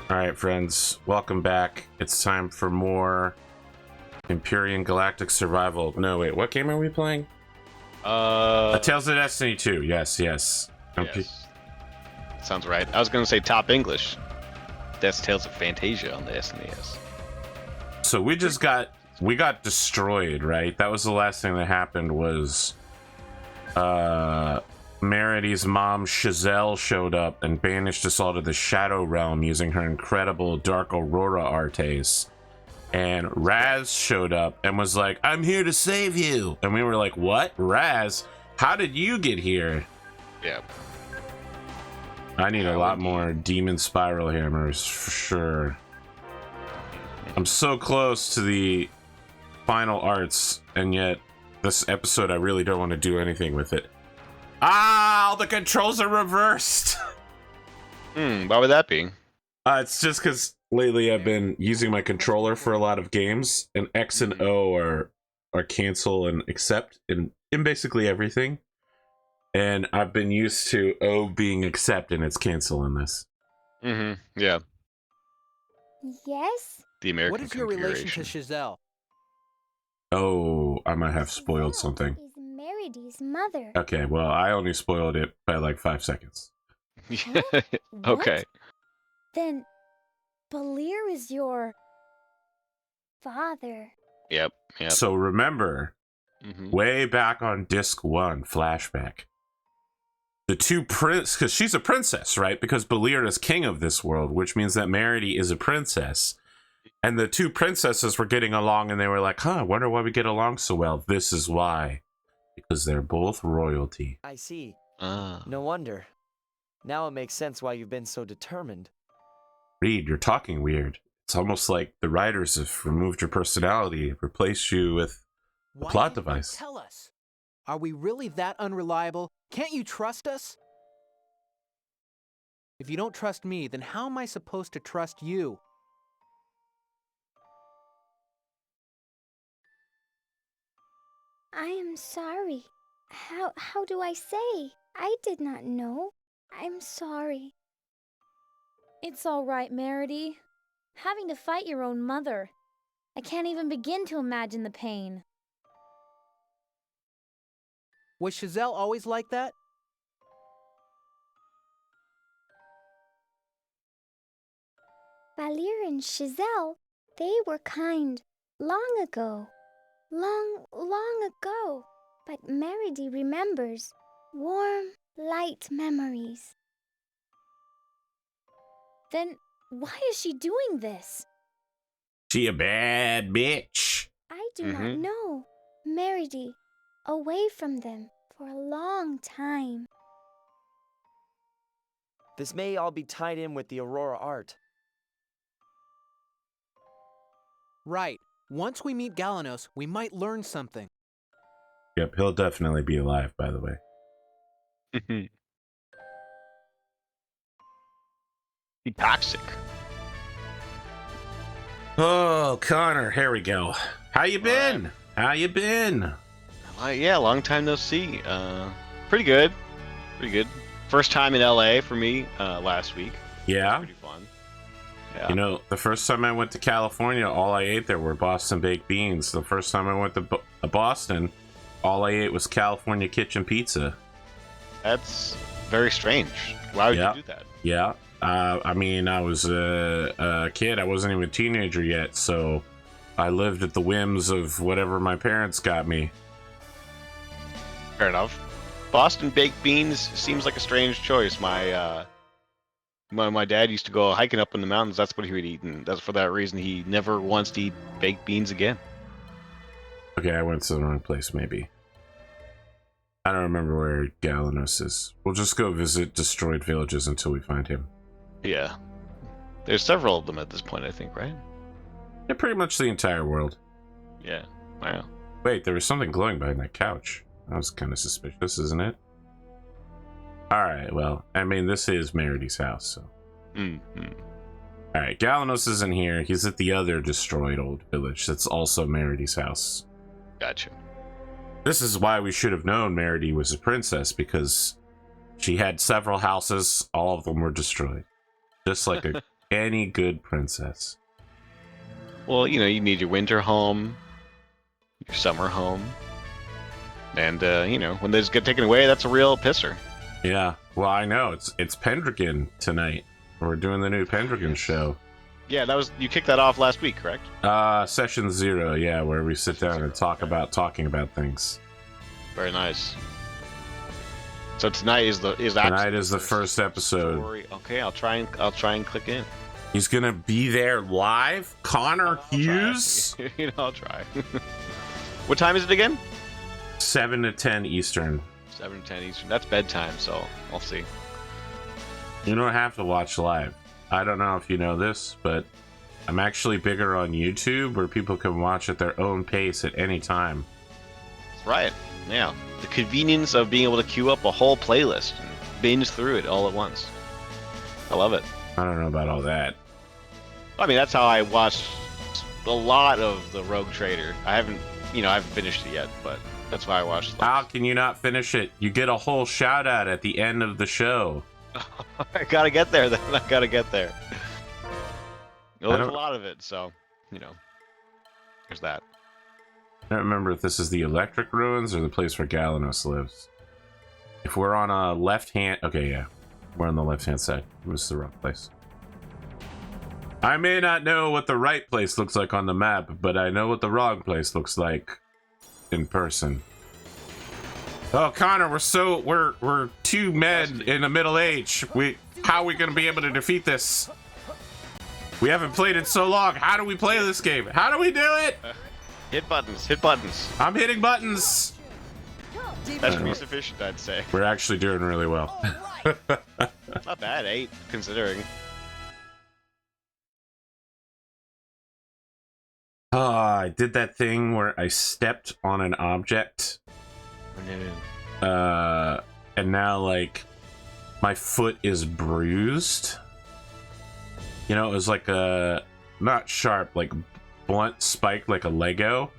All right, friends, welcome back. It's time for more Empyrean Galactic Survival. No, wait, what game are we playing? Tales of Destiny 2. Yes. Yes. Sounds right. I was going to say Top English. That's Tales of Fantasia on the SNES. So we got destroyed, right? That was the last thing that happened. Was Merity's mom Chazelle showed up and banished us all to the Shadow Realm using her incredible Dark Aurora artes. And Raz showed up and was like, "I'm here to save you." And we were like, "What? Raz? How did you get here?" Yeah. I need a lot more demon spiral hammers for sure. I'm so close to the final arts, and yet this episode I really don't want to do anything with it. Ah, all the controls are reversed. Why would that be? It's just because lately I've been using my controller for a lot of games, and X and O are cancel and accept in basically everything. And I've been used to O being accept and it's cancel in this. Yeah. Yes? The American What is your relation to Chazelle? Oh, I might have spoiled something. Is Merity's mother. Okay, well, I only spoiled it by like 5 seconds. Yeah. What? Okay. Then Balir is your father. Yep. So remember, way back on disc 1, flashback, the two because she's a princess, right? Because Balir is king of this world, which means that Merity is a princess. And the two princesses were getting along, and they were like, I wonder why we get along so well. This is why. Because they're both royalty. I see. No wonder. Now it makes sense why you've been so determined. Reed, you're talking weird. It's almost like the writers have removed your personality, replaced you with a plot device. Tell us. Are we really that unreliable? Can't you trust us? If you don't trust me, then how am I supposed to trust you? I am sorry. How do I say? I did not know. I'm sorry. It's all right, Merity. Having to fight your own mother. I can't even begin to imagine the pain. Was Chazelle always like that? Balir and Chazelle, they were kind long ago. Long ago. But Merity remembers warm, light memories. Then why is she doing this? She a bad bitch. I do not know. Merity, away from them for a long time. This may all be tied in with the Aurora art. Right. Once we meet Galanos, we might learn something. Yep, he'll definitely be alive, by the way. Be toxic. Oh, Connor, here we go. How you been? How you been? Yeah, long time no see. Pretty good. First time in LA for me last week. Yeah? Pretty fun. Yeah. You know, the first time I went to California, all I ate there were Boston baked beans. The first time I went to Boston, all I ate was California kitchen pizza. That's very strange. Why would you do that? Yeah. I mean, I was a kid. I wasn't even a teenager yet, so I lived at the whims of whatever my parents got me. Fair enough. Boston baked beans seems like a strange choice. My dad used to go hiking up in the mountains. That's what he would eat, and that's for that reason he never wants to eat baked beans again. Okay, I went to the wrong place, maybe. I don't remember where Galanos is. We'll just go visit destroyed villages until we find him. Yeah. There's several of them at this point, I think, right? Yeah, pretty much the entire world. Yeah. Wow. Wait, there was something glowing behind that couch. That was kind of suspicious, isn't it? Alright, well, I mean, this is Merity's house, so... Alright, Galanos isn't here. He's at the other destroyed old village that's also Merity's house. Gotcha. This is why we should have known Merity was a princess, because she had several houses. All of them were destroyed. Just like a Any good princess. Well, you know, you need your winter home, your summer home, and you know, when those get taken away, that's a real pisser. Yeah. Well, I know it's Pendragon tonight. We're doing the new Pendragon show. Yeah, that was, you kicked that off last week, correct? Session 0, yeah, where we sit down and talk about talking about things. Very nice. So tonight is the first episode. Story. Okay, I'll try and click in. He's gonna be there live. ConorHughes. You know, I'll try. What time is it again? 7 to 10 Eastern. 7 to 10 Eastern. That's bedtime, so I'll see. You don't have to watch live. I don't know if you know this, but I'm actually bigger on YouTube, where people can watch at their own pace at any time. That's right. Yeah. The convenience of being able to queue up a whole playlist and binge through it all at once. I love it. I don't know about all that. I mean, that's how I watched a lot of the Rogue Trader. I haven't finished it yet, but that's why I watched it. How can you not finish it? You get a whole shout out at the end of the show. I gotta get there then. I gotta get there. There's a lot of it, so, you know, there's that. I don't remember if this is the Electric Ruins or the place where Galanos lives. If we're on a left hand... Okay, yeah. We're on the left-hand side. This is the wrong place. I may not know what the right place looks like on the map, but I know what the wrong place looks like in person. Oh, Connor, we're two men in the middle age. How are we gonna be able to defeat this? We haven't played it so long. How do we play this game? How do we do it? Hit buttons. Hit buttons. I'm hitting buttons. That should be sufficient, I'd say. We're actually doing really well. Not bad, 8, considering. I did that thing where I stepped on an object. And now, like, my foot is bruised. You know, it was like a, not sharp, like blunt spike, like a Lego.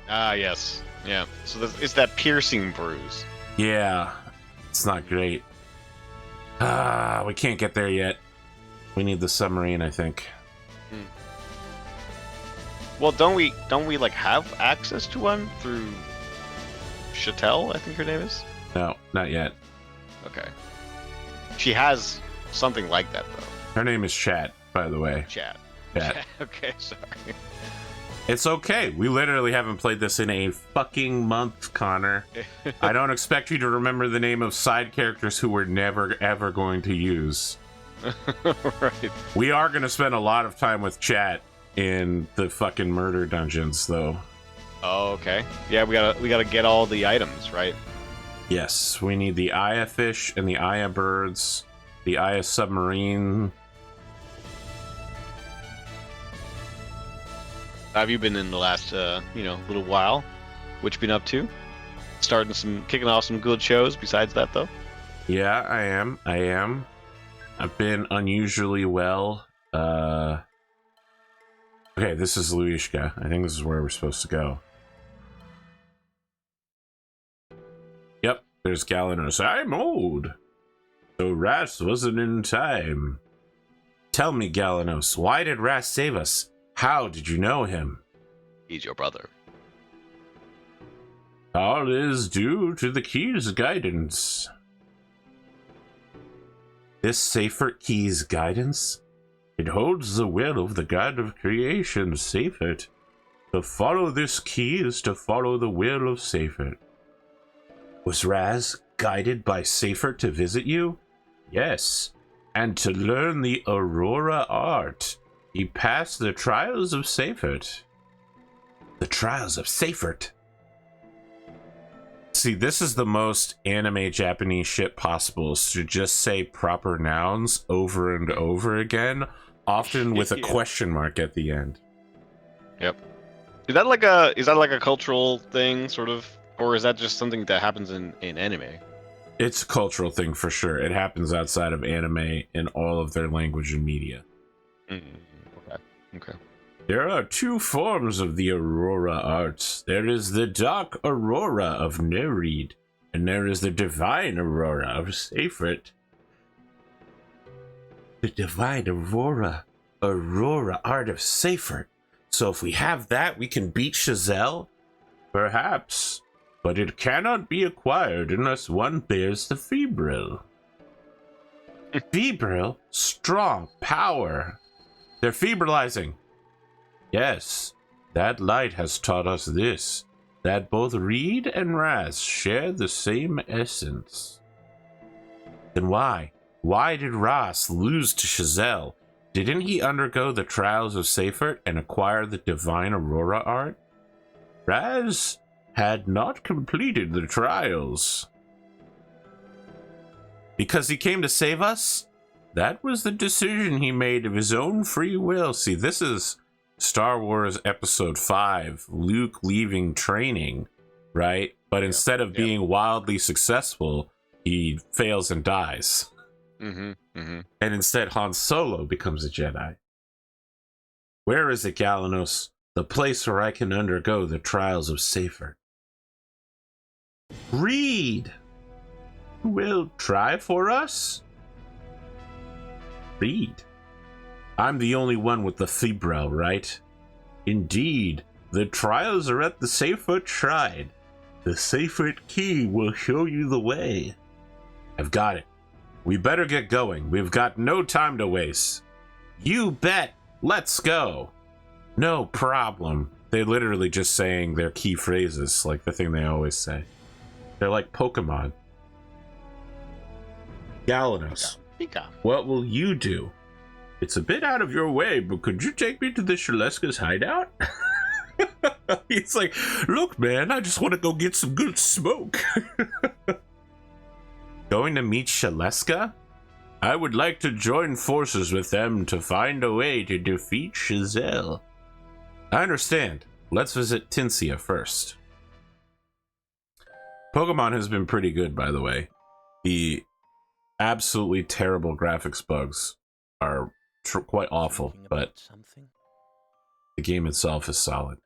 Ah, yes. Yeah. So it's that piercing bruise. Yeah. It's not great. We can't get there yet. We need the submarine, I think. Well, don't we like have access to one through Chatelle, I think her name is? No, not yet. Okay. She has something like that, though. Her name is Chat, by the way. Chat. Chat. Okay, sorry. It's okay. We literally haven't played this in a fucking month, Connor. I don't expect you to remember the name of side characters who we're never, ever going to use. Right. We are going to spend a lot of time with Chat in the fucking murder dungeons, though. Oh, okay. Yeah, we gotta get all the items, right? Yes, we need the Aya fish and the Aya birds, the Aya submarine. How have you been in the last, little while? What you been up to? Kicking off some good shows besides that, though? Yeah, I am. I've been unusually well. Okay, this is Luishka. I think this is where we're supposed to go. Yep, there's Galanos. I'm old. So Ras wasn't in time. Tell me, Galanos, why did Ras save us? How did you know him? He's your brother. All is due to the key's guidance. This Seifert key's guidance? It holds the will of the god of creation, Seifert. To follow this key is to follow the will of Seifert. Was Raz guided by Seifert to visit you? Yes. And to learn the Aurora art, he passed the trials of Seifert. The trials of Seifert? See, this is the most anime Japanese shit possible, is to just say proper nouns over and over again, often with a question mark at the end. Yep. Is that like a cultural thing, sort of, or is that just something that happens in anime? It's a cultural thing for sure. It happens outside of anime in all of their language and media. Okay. There are two forms of the Aurora arts. There is the Dark Aurora of Nereid, and there is the Divine Aurora of Seifert. The divine Aurora art of Seifert. So if we have that, we can beat Chazelle? Perhaps. But it cannot be acquired unless one bears the Febril. Febril? Strong power. They're febrilizing. Yes, that light has taught us this, that both Reed and Raz share the same essence. Then why? Why did Raz lose to Chazelle? Didn't he undergo the trials of Seifert and acquire the divine Aurora art? Raz had not completed the trials. Because he came to save us? That was the decision he made of his own free will. See, this is Star Wars Episode 5, Luke leaving training, right? But instead of being wildly successful, he fails and dies. And instead, Han Solo becomes a Jedi. Where is it, Galanos? The place where I can undergo the trials of Seifert. Reed! You will try for us? Reed? I'm the only one with the Febril, right? Indeed, the trials are at the Seifert Shrine. The Seifert key will show you the way. I've got it. We better get going. We've got no time to waste. You bet. Let's go. No problem. They're literally just saying their key phrases, like the thing they always say. They're like Pokemon. Galanos, what will you do? It's a bit out of your way, but could you take me to the Shaleska's hideout? He's like, look, man, I just want to go get some good smoke. Going to meet Shaleska? I would like to join forces with them to find a way to defeat Chazelle. I understand. Let's visit Tinsia first. Pokemon has been pretty good, by the way. The absolutely terrible graphics bugs are quite awful, but the game itself is solid.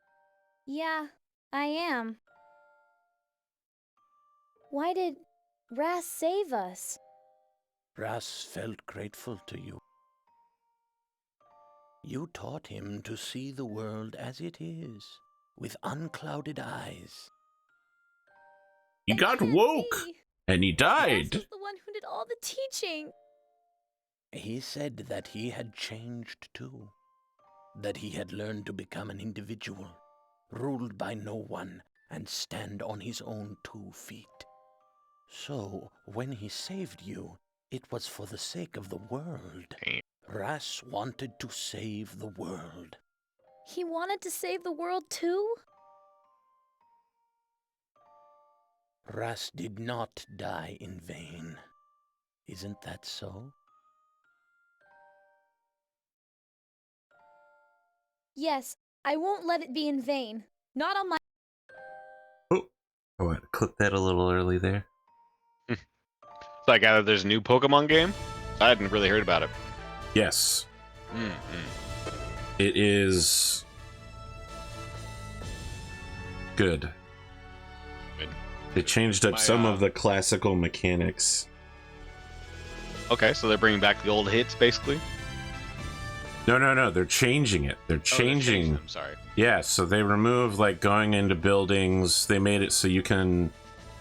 Yeah, I am. Why did Raz save us? Ras felt grateful to you. You taught him to see the world as it is, with unclouded eyes. He got woke, and he died. Raz was the one who did all the teaching. He said that he had changed too, that he had learned to become an individual, ruled by no one, and stand on his own 2 feet. So, when he saved you, it was for the sake of the world. Ras wanted to save the world. He wanted to save the world too? Ras did not die in vain. Isn't that so? Yes, I won't let it be in vain. Not on my... Oh, I want to clip that a little early there. So I gather there's a new Pokemon game? I hadn't really heard about it. Yes. It is good. They changed up some of the classical mechanics. Okay, so they're bringing back the old hits, basically? No. They're changing it. They're changing. I'm sorry. Yeah, so they removed, like, going into buildings. They made it so you can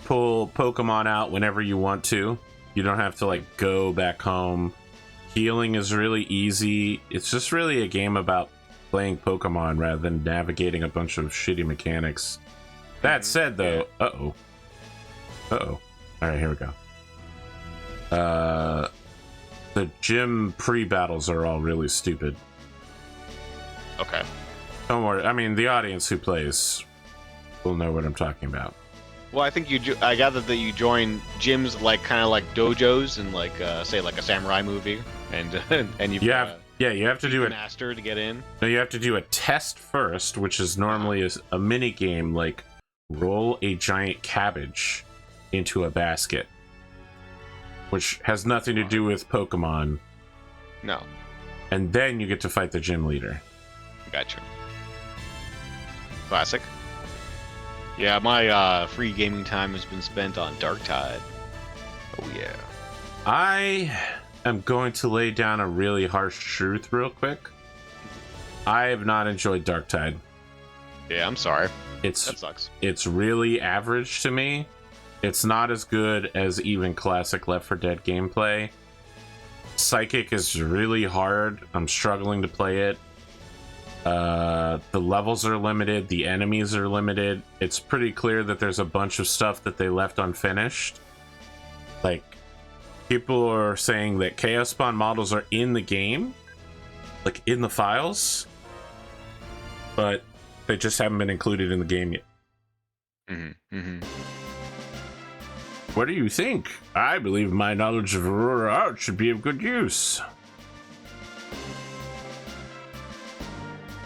pull Pokemon out whenever you want to. You don't have to, like, go back home. Healing is really easy. It's just really a game about playing Pokemon rather than navigating a bunch of shitty mechanics. That said, though... Uh-oh. Alright, here we go. The gym pre-battles are all really stupid. Okay. Don't worry. I mean, the audience who plays will know what I'm talking about. Well, I think I gather that you join gyms like kind of like dojos in like say like a samurai movie, and you have to do a master to get in. No, you have to do a test first, which is normally a mini game like roll a giant cabbage into a basket, which has nothing to do with Pokemon. No. And then you get to fight the gym leader. Gotcha. Classic. Yeah, my free gaming time has been spent on Dark Tide. Oh yeah. I am going to lay down a really harsh truth real quick. I have not enjoyed Dark Tide. Yeah, I'm sorry. That sucks. It's really average to me. It's not as good as even classic Left 4 Dead gameplay. Psychic is really hard. I'm struggling to play it. The levels are limited. The enemies are limited. It's pretty clear that there's a bunch of stuff that they left unfinished. Like, people are saying that Chaos Spawn models are in the game, like in the files, but they just haven't been included in the game yet. What do you think? I believe my knowledge of Aurora art should be of good use.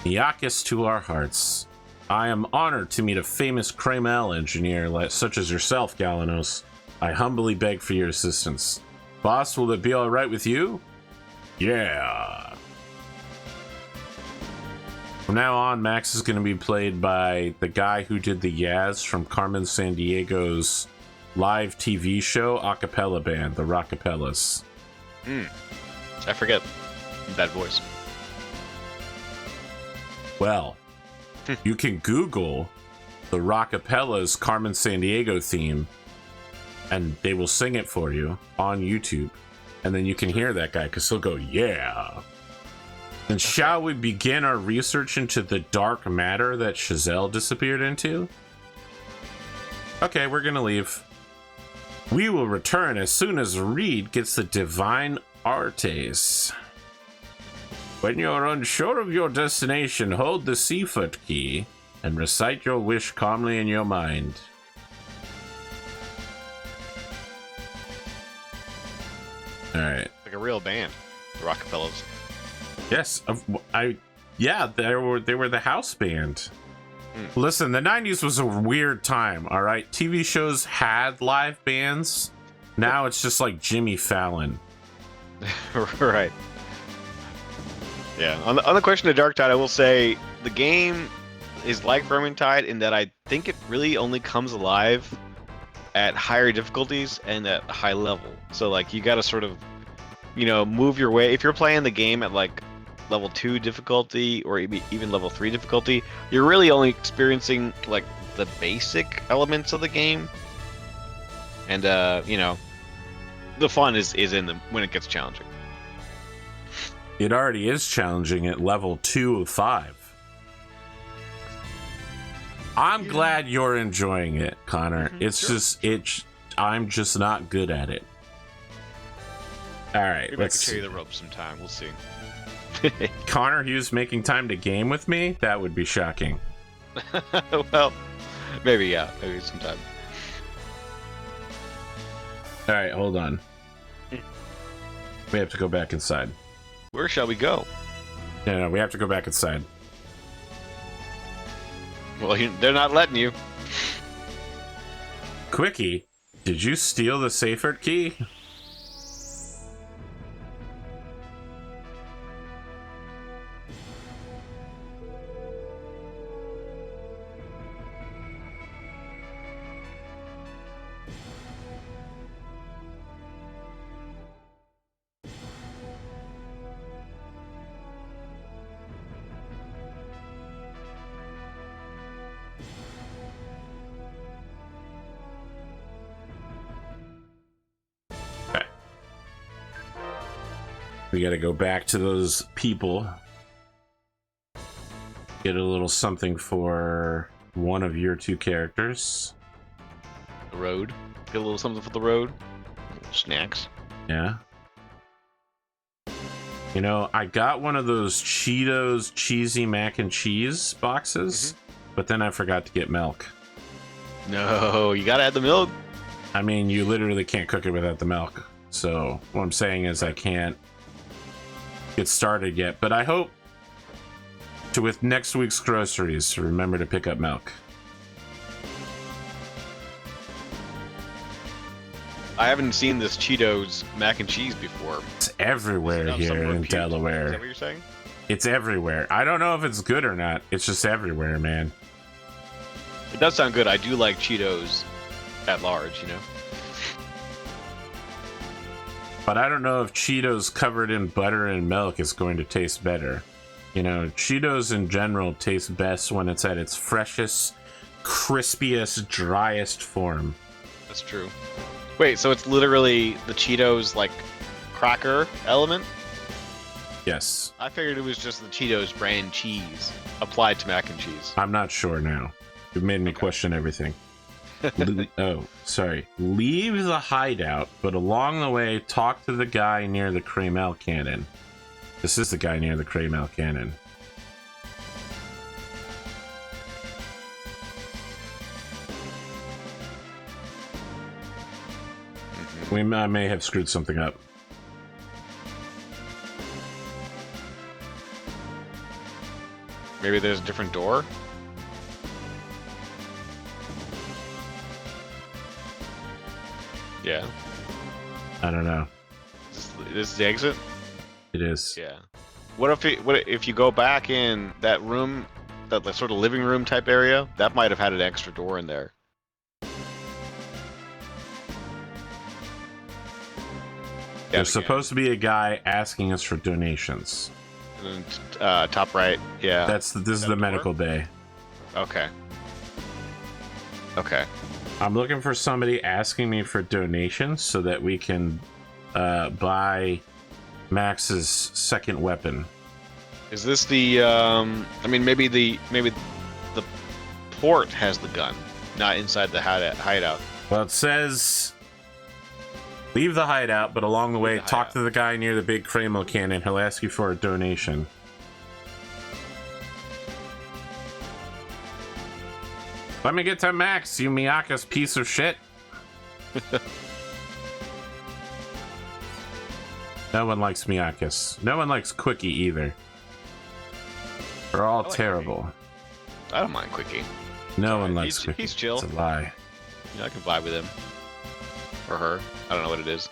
Yakis to our hearts. I am honored to meet a famous Kreml engineer such as yourself, Galanos. I humbly beg for your assistance. Boss, will it be alright with you? Yeah. From now on, Max is going to be played by the guy who did the Yaz from Carmen Sandiego's live TV show acapella band, the Rockapellas. I forget that voice. Well, you can Google the Rockapellas Carmen Sandiego theme, and they will sing it for you on YouTube, and then you can hear that guy because he'll go, yeah. And shall we begin our research into the dark matter that Chazelle disappeared into? Okay, we're gonna leave. We will return as soon as Reed gets the Divine Artes. When you're unsure of your destination, hold the Seafoot key and recite your wish calmly in your mind. Alright. Like a real band, the Rockapellas. Yes, they were the house band. Listen, the 90s was a weird time, all right? TV shows had live bands. Now it's just like Jimmy Fallon. Right. Yeah. On the question of Dark Tide, I will say the game is like Vermintide in that I think it really only comes alive at higher difficulties and at high level. So like you got to sort of, move your way. If you're playing the game at like level 2 difficulty or even level 3 difficulty, you're really only experiencing like the basic elements of the game. And the fun is in them when it gets challenging. It already is challenging at level 2 of 5. I'm glad you're enjoying it, Connor. I'm just not good at it. All right, Maybe I could show you the ropes sometime. We'll see. ConorHughes making time to game with me? That would be shocking. Well, maybe sometime. All right, hold on. We have to go back inside. Where shall we go? No, we have to go back inside. Well, they're not letting you. Quickie, did you steal the Seifert key? We gotta go back to those people. Get a little something for one of your two characters. The road. Get a little something for the road. Snacks. Yeah. I got one of those Cheetos cheesy mac and cheese boxes, but then I forgot to get milk. No, you gotta add the milk. I mean, you literally can't cook it without the milk. So what I'm saying is I can't get started yet, but I hope to, with next week's groceries, remember to pick up milk. I haven't seen this Cheetos mac and cheese before. It's everywhere here in Delaware. Is that what you're saying? It's everywhere. I don't know if it's good or not. It's just everywhere, man. It does sound good. I do like Cheetos at large, But I don't know if Cheetos covered in butter and milk is going to taste better. You know, Cheetos in general taste best when it's at its freshest, crispiest, driest form. That's true. Wait, so it's literally the Cheetos, like, cracker element? Yes. I figured it was just the Cheetos brand cheese applied to mac and cheese. I'm not sure now. You've made me question everything. Oh, sorry. Leave the hideout, but along the way, talk to the guy near the Kramer cannon. This is the guy near the Kramer cannon. I may have screwed something up. Maybe there's a different door? Yeah. I don't know. This is the exit? It is. Yeah. What if you go back in that room, that sort of living room type area? That might have had an extra door in there. There's supposed to be a guy asking us for donations. And then, top right, yeah. This is the medical bay. Okay. Okay. I'm looking for somebody asking me for donations so that we can buy Max's second weapon. Is this the? I mean, maybe the port has the gun, not inside the hideout. Well, it says leave the hideout, but along the way, talk to the guy near the big Kramer cannon. He'll ask you for a donation. Let me get to Max, you Miyaka's piece of shit. No one likes Miyakas. No one likes Quickie either. They're all terrible. Quickie. I don't mind Quickie. No one likes Quickie. He's chill. It's a lie. Yeah, I can vibe with him. Or her. I don't know what it is.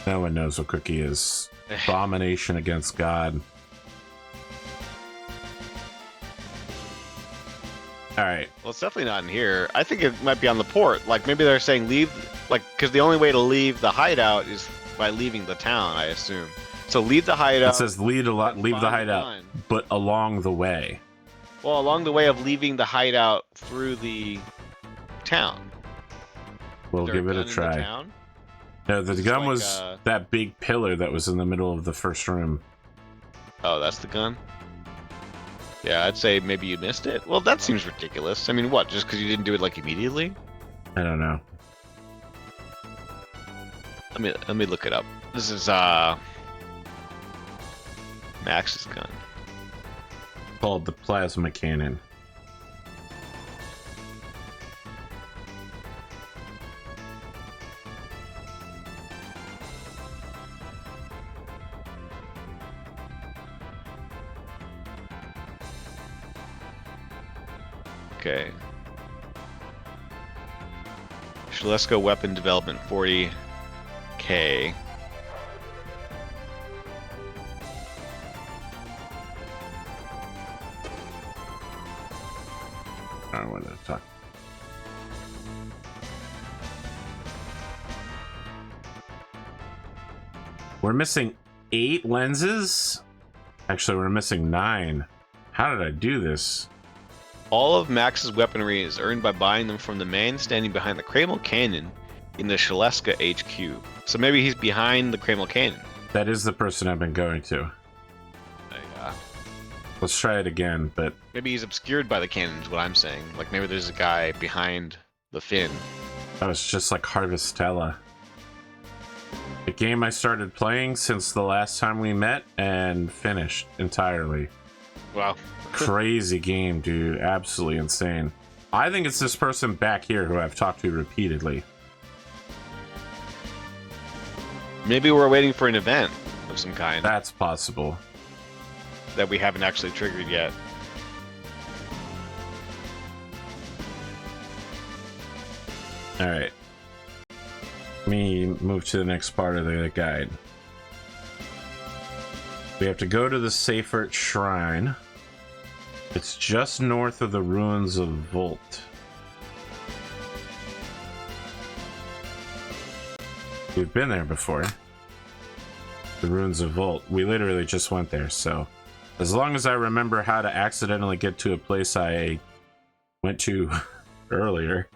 No one knows what Quickie is. Abomination against God. Alright. Well, it's definitely not in here. I think it might be on the port. Like, maybe they're saying leave... Like, because the only way to leave the hideout is by leaving the town, I assume. So leave the hideout... It says leave the hideout, but along the way. Well, along the way of leaving the hideout through the town. We'll give it a try. No, the gun like, was that big pillar that was in the middle of the first room. Oh, that's the gun? Yeah, I'd say maybe you missed it. Well, that seems ridiculous. I mean, what? Just because you didn't do it like immediately? I don't know. Let me look it up. This is Max's gun. Called the plasma cannon. Okay. Shalesko weapon development 40K. I don't want to talk. We're missing 8 lenses? Actually, we're missing 9. How did I do this? All of Max's weaponry is earned by buying them from the man standing behind the Kramer Cannon in the Shaleska HQ. So maybe he's behind the Kramer Cannon. That is the person I've been going to. Let's try it again, but... Maybe he's obscured by the cannon is what I'm saying. Like, maybe there's a guy behind the fin. That was just like Harvestella. The game I started playing since the last time we met and finished entirely. Wow. Crazy game, dude. Absolutely insane. I think it's this person back here who I've talked to repeatedly. Maybe we're waiting for an event of some kind. That's possible. That we haven't actually triggered yet. Alright. Let me move to the next part of the guide. We have to go to the Seifert Shrine. It's just north of the ruins of Volt. We've been there before. The Ruins of Volt. We literally just went there, so as long as I remember how to accidentally get to a place I went to earlier.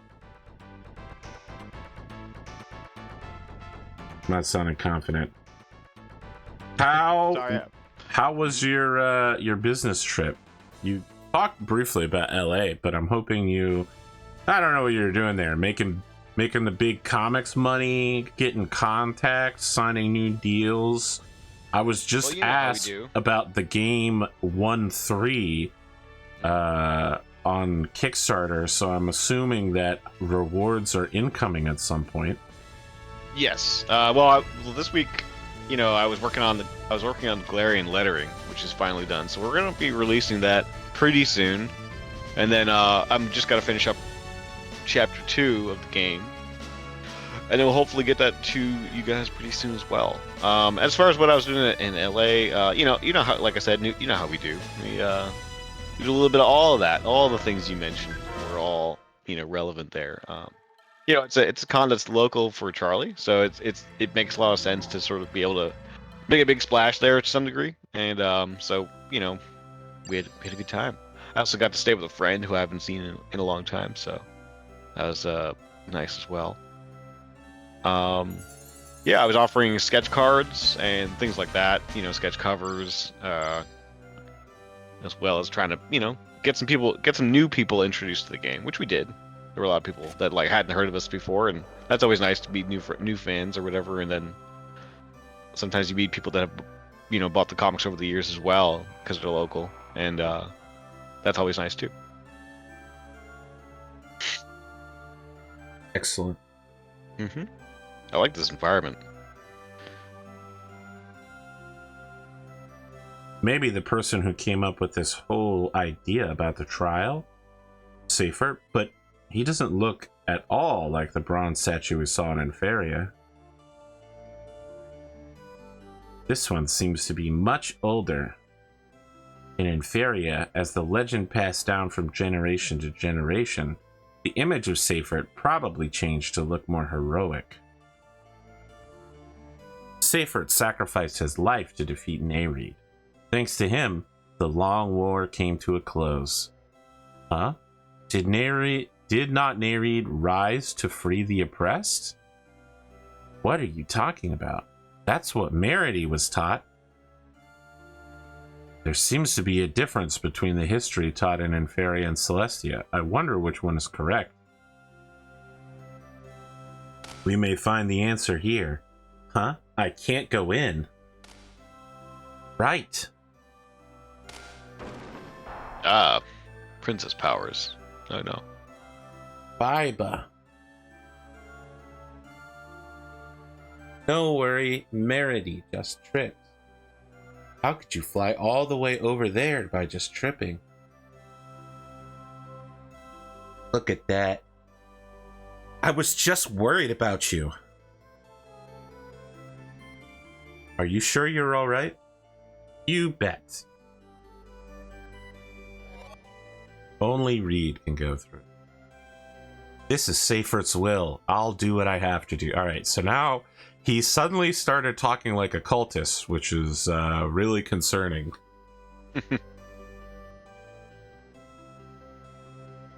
I'm not sounding confident. How was your business trip? You talked briefly about LA, but I'm hoping I don't know what you're doing there. Making the big comics money, getting contacts, signing new deals. I was just asked about the game 1-3 on Kickstarter, so I'm assuming that rewards are incoming at some point. Yes. This week, I was working on Galarian lettering, which is finally done. So we're gonna be releasing that pretty soon, and then I'm just gotta finish up chapter 2 of the game, and then we'll hopefully get that to you guys pretty soon as well. As far as what I was doing in LA, you know how, like I said, you know how we do. We do a little bit of all of that. All the things you mentioned were all relevant there. It's a con that's local for Charlie, so it makes a lot of sense to sort of be able to make a big splash there to some degree, and so we had a good time. I also got to stay with a friend who I haven't seen in a long time, so that was nice as well. I was offering sketch cards and things like that, sketch covers, as well as trying to get some new people introduced to the game, which we did. There were a lot of people that hadn't heard of us before, and that's always nice to meet new fans or whatever. And then sometimes you meet people that have bought the comics over the years as well because they're local, and that's always nice too. Excellent. I like this environment. Maybe the person who came up with this whole idea about the trial, Safer, but he doesn't look at all like the bronze statue we saw in Inferia. This one seems to be much older. In Inferia, as the legend passed down from generation to generation, the image of Seyfert probably changed to look more heroic. Seyfert sacrificed his life to defeat Nereid. Thanks to him, the long war came to a close. Huh? Did not Nereid rise to free the oppressed? What are you talking about? That's what Meredy was taught. There seems to be a difference between the history taught in Inferia and Celestia. I wonder which one is correct. We may find the answer here. Huh? I can't go in. Right. Princess powers. Oh no. Biba. Don't worry, Meredy just tripped. How could you fly all the way over there by just tripping? Look at that. I was just worried about you. Are you sure you're all right? You bet. Only Reed can go through. This is Seyfert's will. I'll do what I have to do. All right, so now he suddenly started talking like a cultist, which is really concerning.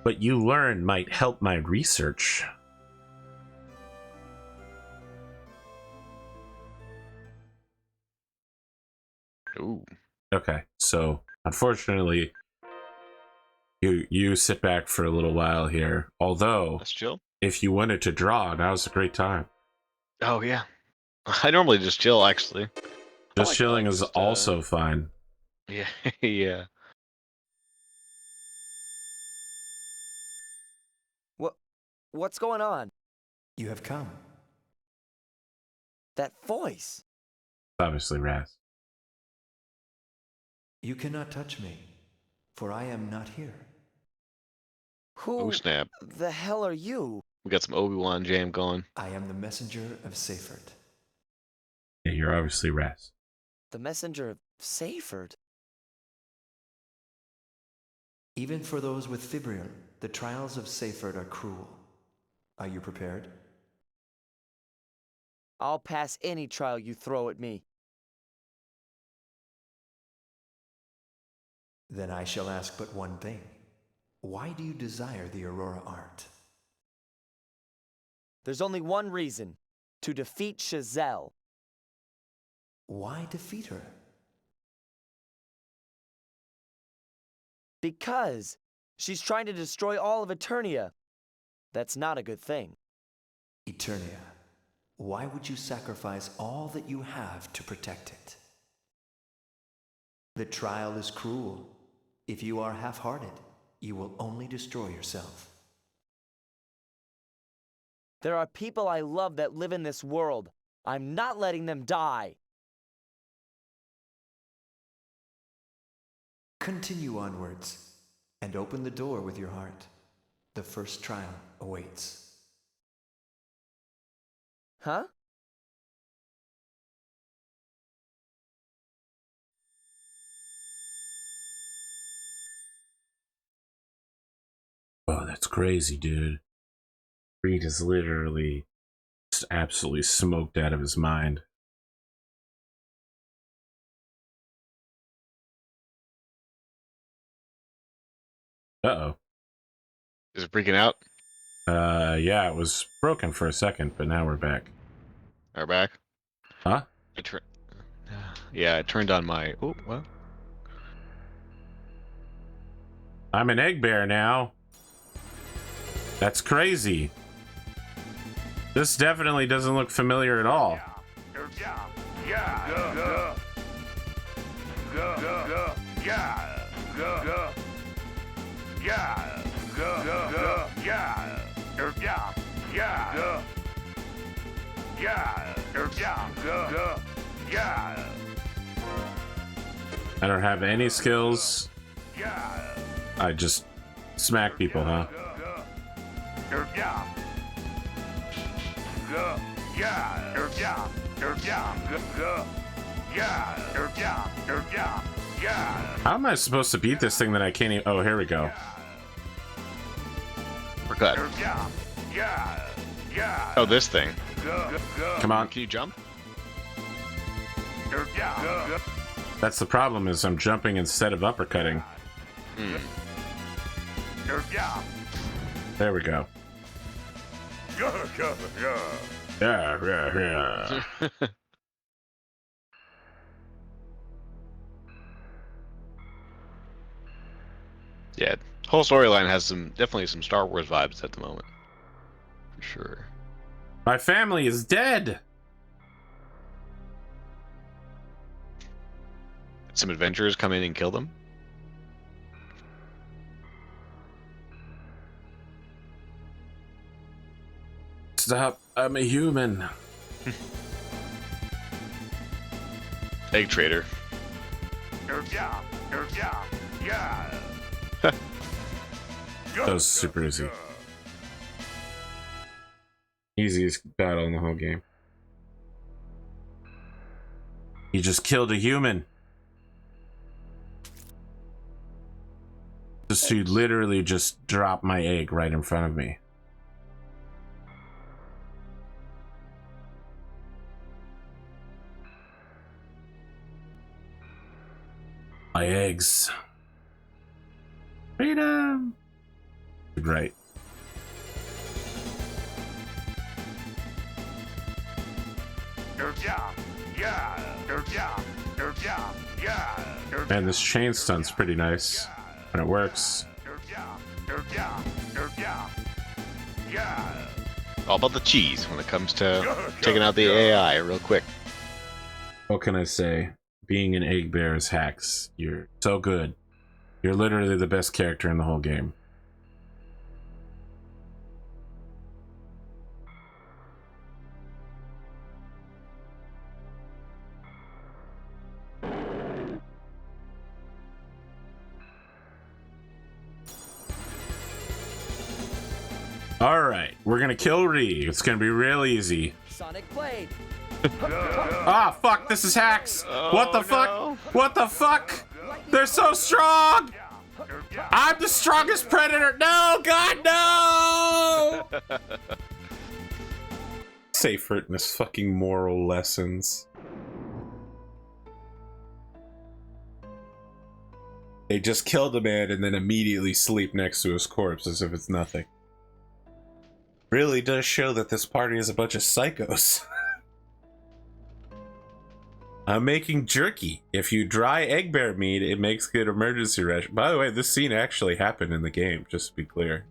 What you learn might help my research. Ooh. Okay, so unfortunately, you sit back for a little while here. Although, That's chill. If you wanted to draw, now's a great time. Oh yeah. I normally just chill, actually. Just chilling is also fine. Yeah, yeah. What's going on? You have come. That voice. Obviously, Raz. You cannot touch me, for I am not here. Who Oh snap. the hell are you? We got some Obi-Wan jam going. I am the messenger of Seyfert. Yeah, you're obviously Raz. The messenger of Seyfert? Even for those with Fibriel, the trials of Seyfert are cruel. Are you prepared? I'll pass any trial you throw at me. Then I shall ask but one thing. Why do you desire the Aurora art? There's only one reason. To defeat Chazelle. Why defeat her? Because she's trying to destroy all of Eternia. That's not a good thing. Eternia, why would you sacrifice all that you have to protect it? The trial is cruel. If you are half-hearted, you will only destroy yourself. There are people I love that live in this world. I'm not letting them die. Continue onwards, and open the door with your heart. The first trial awaits. Huh? Oh, that's crazy, dude. Reed is literally just absolutely smoked out of his mind. Uh-oh. Is it freaking out? Yeah, it was broken for a second, but now we're back. Are back? Huh? Yeah, I turned on my... Oh, well. I'm an egg bear now. That's crazy. This definitely doesn't look familiar at all. I don't have any skills. I just smack people, huh? How am I supposed to beat this thing that I can't even... Oh, here we go. We're good. Oh, this thing. Come on. Can you jump? That's the problem, is I'm jumping instead of uppercutting. There we go. Yeah. Yeah, whole storyline has definitely some Star Wars vibes at the moment. For sure. My family is dead! Some adventurers come in and kill them? Stop, I'm a human. Egg trader. That was super easy. Easiest battle in the whole game. He just killed a human. This dude literally just dropped my egg right in front of me. My eggs. Freedom. Right. Man, this chain stunt's pretty nice when it works. All about the cheese when it comes to taking out the AI real quick. What can I say? Being an egg bear is hacks. You're so good. You're literally the best character in the whole game. Alright, we're gonna kill Ree. It's gonna be real easy. Sonic Blade. Ah, fuck, this is hacks. What the fuck? What the fuck? They're so strong! I'm the strongest predator. No, God, no! Seyfert and his fucking moral lessons. They just killed a man and then immediately sleep next to his corpse as if it's nothing. Really does show that this party is a bunch of psychos. I'm making jerky. If you dry egg bear meat, it makes good emergency ration. By the way, this scene actually happened in the game, just to be clear.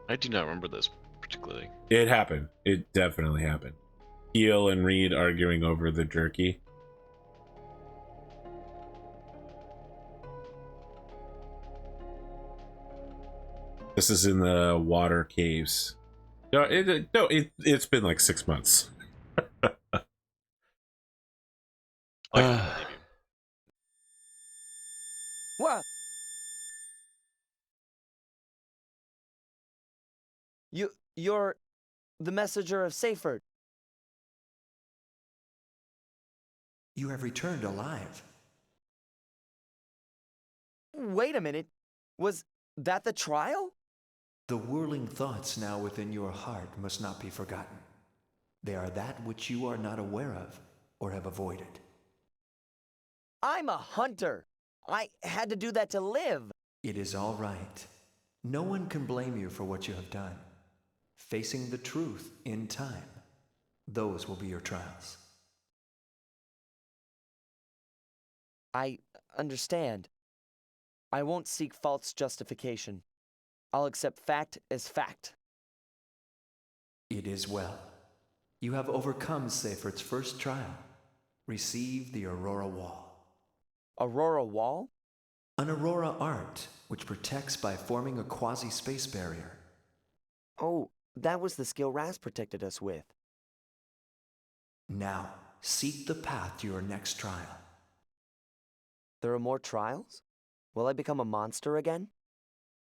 I do not remember this particularly. It happened. It definitely happened. Heel and Reed arguing over the jerky. This is in the water caves. No, it's been like 6 months. What? You're the messenger of Seyfert. You have returned alive. Wait a minute. Was that the trial? The whirling thoughts now within your heart must not be forgotten. They are that which you are not aware of or have avoided. I'm a hunter. I had to do that to live. It is all right. No one can blame you for what you have done. Facing the truth in time, those will be your trials. I understand. I won't seek false justification. I'll accept fact as fact. It is well. You have overcome Seyfert's first trial. Receive the Aurora Wall. Aurora Wall? An Aurora art which protects by forming a quasi-space barrier. Oh, that was the skill Raz protected us with. Now, seek the path to your next trial. There are more trials? Will I become a monster again?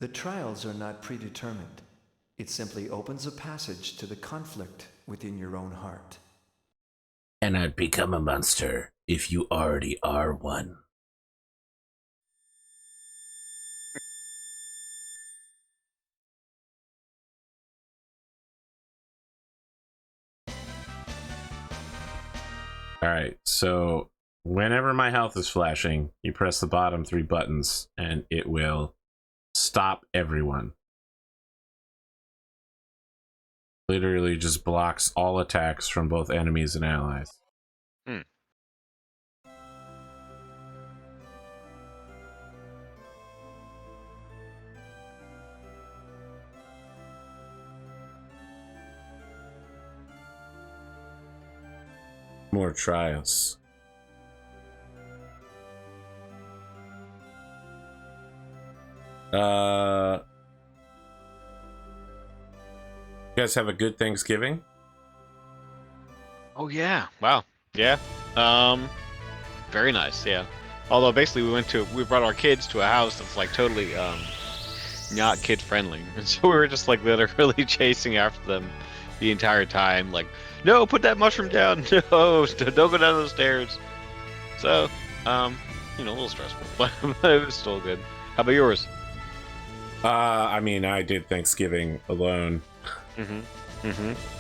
The trials are not predetermined. It simply opens a passage to the conflict within your own heart. And I'd become a monster if you already are one. Alright, so whenever my health is flashing, you press the bottom 3 buttons and it will stop everyone. Literally just blocks all attacks from both enemies and allies. More trials. You guys have a good Thanksgiving? Oh yeah! Wow. Yeah. Very nice. Yeah. Although basically we brought our kids to a house that's like totally not kid friendly, and so we were just like literally chasing after them the entire time. Like, no, put that mushroom down. No, don't go down those stairs. So, a little stressful, but it was still good. How about yours? I mean, I did Thanksgiving alone.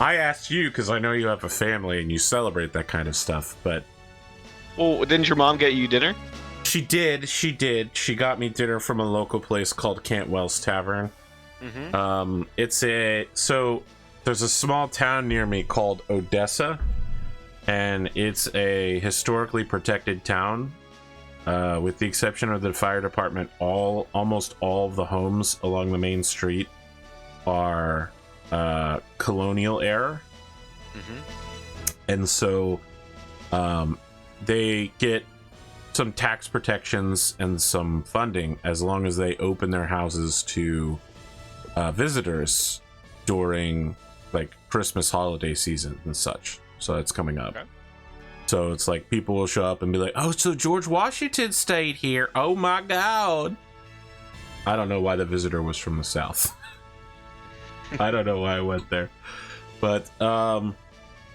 I asked you because I know you have a family and you celebrate that kind of stuff, but... Well, didn't your mom get you dinner? She did. She got me dinner from a local place called Cantwell's Tavern. There's a small town near me called Odessa, and it's a historically protected town. With the exception of the fire department, almost all of the homes along the main street are colonial era. And so they get some tax protections and some funding as long as they open their houses to visitors during like Christmas holiday season and such. So it's coming up. Okay. So it's like people will show up and be like, oh, so George Washington stayed here. Oh my God. I don't know why the visitor was from the South. I don't know why I went there. But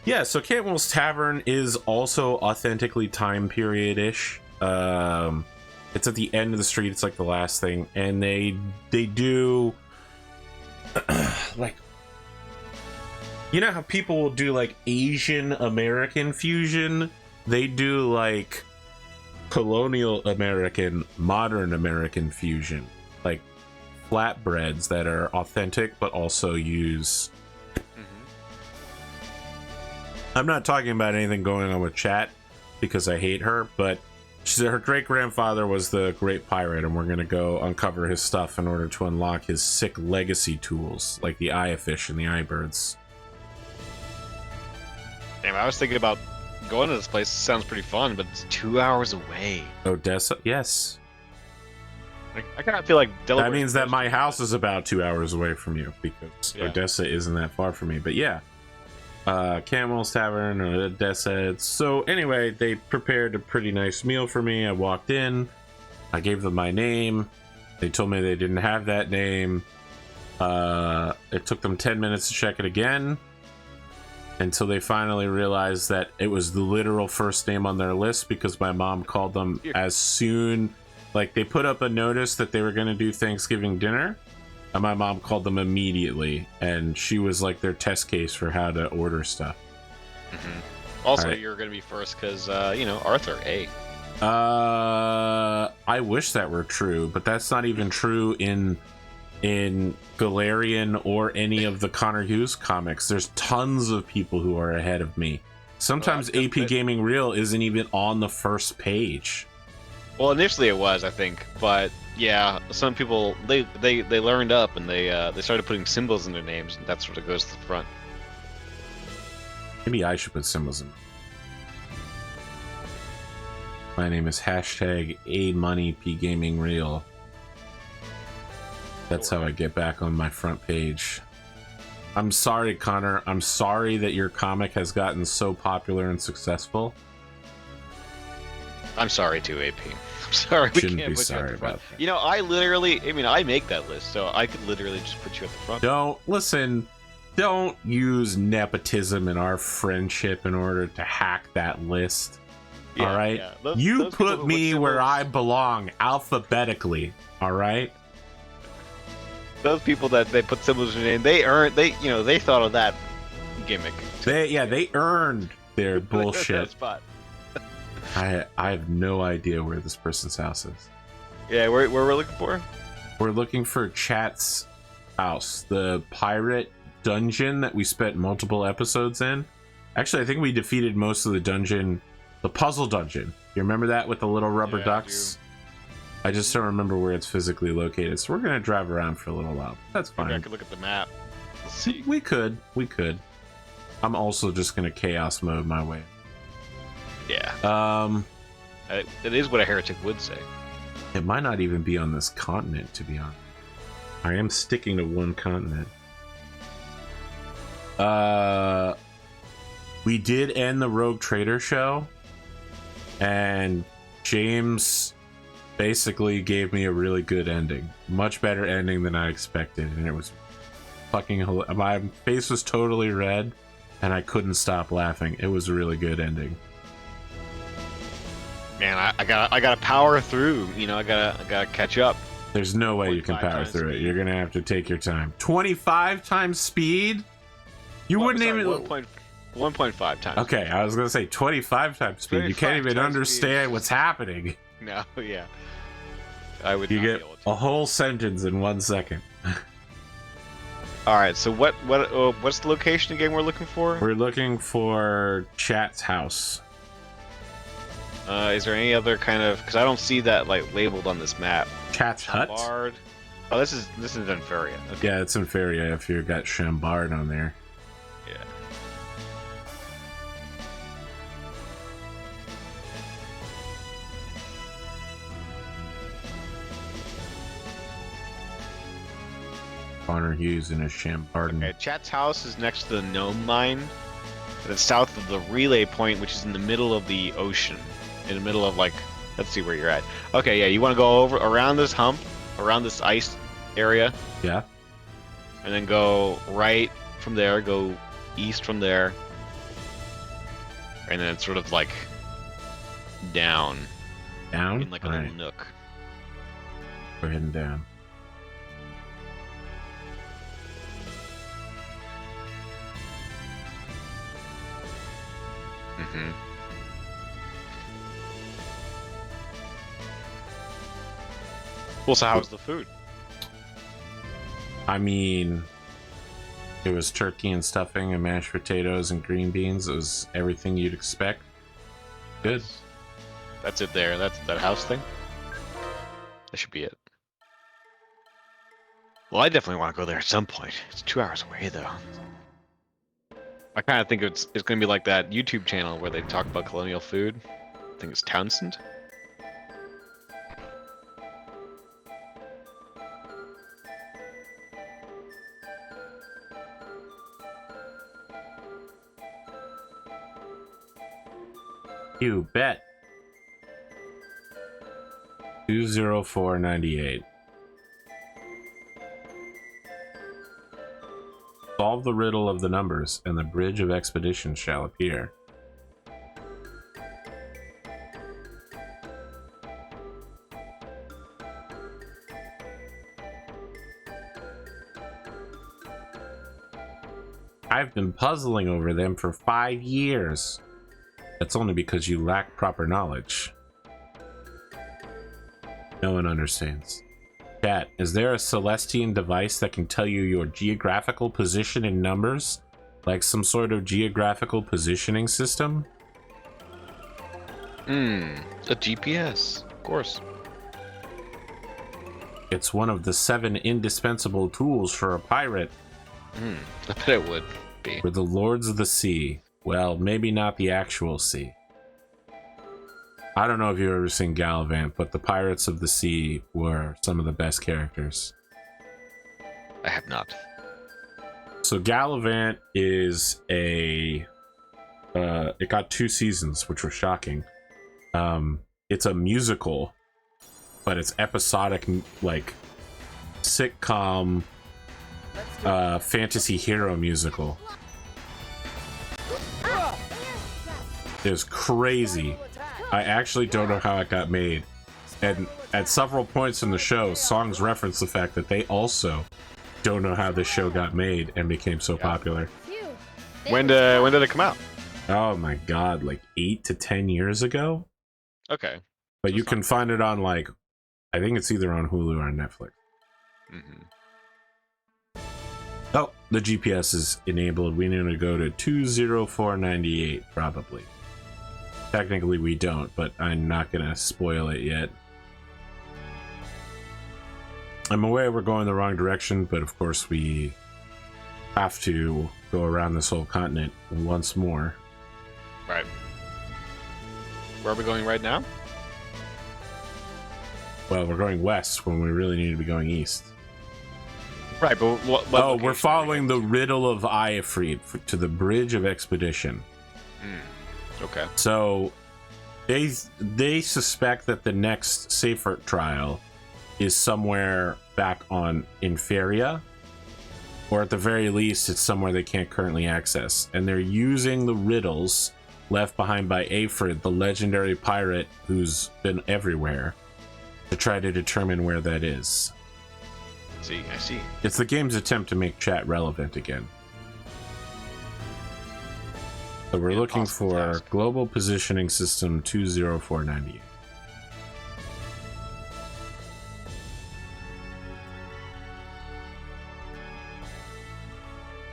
yeah, so Cantwell's Tavern is also authentically time period-ish. They It's at the end of the street. It's like the last thing, and they do like, you know how people will do like Asian American fusion? They do like colonial American, modern American fusion, like flatbreads that are authentic but also use. I'm not talking about anything going on with chat because I hate her, but her great-grandfather was the great pirate, and we're going to go uncover his stuff in order to unlock his sick legacy tools, like the eye of fish and the eye birds. Damn, I was thinking about going to this place. It sounds pretty fun, but it's 2 hours away. Odessa? Yes. I kind of feel like Delaware. That means that my house is about 2 hours away from you, because Odessa isn't that far from me. But yeah. Camel's Tavern, Odessa. So anyway, they prepared a pretty nice meal for me. I walked in, I gave them my name. They told me they didn't have that name. It took them 10 minutes to check it again until they finally realized that it was the literal first name on their list, because my mom called them as soon, like they put up a notice that they were going to do Thanksgiving dinner. And my mom called them immediately, and she was like their test case for how to order stuff. Also, you're going to be first because, you know, Arthur, A. I wish that were true, but that's not even true in Galarian or any of the ConorHughes comics. There's tons of people who are ahead of me. Sometimes AP Gaming Reel isn't even on the first page. Well, initially it was, I think, but yeah, some people they learned up and they started putting symbols in their names, and that's what it goes to the front. Maybe I should put symbols in. My name is #AMoneyPGamingReel. That's how I get back on my front page. I'm sorry, Connor. I'm sorry that your comic has gotten so popular and successful. I'm sorry too, AP. I'm sorry. We Shouldn't can't be put sorry you at the front. about that. You know, I make that list, so I could literally just put you at the front. Don't use nepotism in our friendship in order to hack that list. Yeah, all right? yeah. You put me where I belong alphabetically, all right? Those people that they put symbols in their name, they thought of that gimmick. They earned their bullshit. That spot. I have no idea where this person's house is. Yeah, where we're looking for? We're looking for Chat's house, the pirate dungeon that we spent multiple episodes in. Actually, I think we defeated most of the dungeon, the puzzle dungeon. You remember that with the little rubber ducks? I just don't remember where it's physically located. So we're gonna drive around for a little while. That's fine. Maybe I could look at the map. Let's see. We could. I'm also just gonna chaos mode my way. Yeah. It is what a heretic would say. It might not even be on this continent, to be honest. I am sticking to one continent. We did end the Rogue Trader show, and James basically gave me a really good ending. Much better ending than I expected, and it was fucking my face was totally red, and I couldn't stop laughing. It was a really good ending. Man, I gotta power through. You know, I gotta catch up. There's no way you can power through it. You're gonna have to take your time. 25 times speed? You wouldn't even 1.5 times. Okay, I was gonna say 25 times speed. You can't even understand what's happening. No, yeah. I would. You not get be able to. a whole sentence in 1 second. All right. So what's the location again we're looking for? We're looking for Chat's house. Is there any other kind of? Because I don't see that like labeled on this map. Chat's hut. Chambard. Oh, this is Inferia. Okay. Yeah, it's Inferia if you got Chambard on there. Yeah. ConorHughes and his Chambard. Okay, Chat's house is next to the gnome mine, and it's south of the relay point, which is in the middle of the ocean. In the middle of like, let's see where you're at. Okay, yeah, you want to go around this hump, around this ice area. Yeah. And then go right from there, go east from there. And then it's sort of like down. Down? In like a little nook. We're heading down. Mm-hmm. Well, so how's the food? I mean, it was turkey and stuffing and mashed potatoes and green beans. It was everything you'd expect. Good. That's it there. That's that house thing? That should be it. Well, I definitely want to go there at some point. It's 2 hours away, though. I kind of think it's going to be like that YouTube channel where they talk about colonial food. I think it's Townsend. You bet. 20498. Solve the riddle of the numbers, and the bridge of expedition shall appear. I've been puzzling over them for 5 years. That's only because you lack proper knowledge. No one understands. Chat, is there a Celestian device that can tell you your geographical position in numbers? Like some sort of geographical positioning system? A GPS, of course. It's one of the 7 indispensable tools for a pirate. I bet it would be. We're the lords of the sea. Well, maybe not the actual sea. I don't know if you've ever seen Gallivant, but the Pirates of the Sea were some of the best characters. I have not. So Gallivant is a... it got 2 seasons, which were shocking. It's a musical, but it's episodic, like, sitcom, fantasy hero musical. It's crazy. I actually don't know how it got made. And at several points in the show, songs reference the fact that they also don't know how this show got made and became so popular. When did it come out? Oh my god, like 8 to 10 years ago? Okay. But you can find it on, like, I think it's either on Hulu or on Netflix. Oh, the GPS is enabled. We need to go to 20498, probably. Technically we don't, but I'm not gonna spoil it yet. I'm aware we're going the wrong direction, but of course we have to go around this whole continent once more. Right. Where are we going right now? Well, we're going west when we really need to be going east. Right, but what we're following the riddle of Iafried to the bridge of expedition. Okay. So they suspect that the next Seifert trial is somewhere back on Inferia, or at the very least it's somewhere they can't currently access, and they're using the riddles left behind by Aifrid, the legendary pirate who's been everywhere, to try to determine where that is. I see. It's the game's attempt to make chat relevant again. So we're looking for Global Positioning System 20498.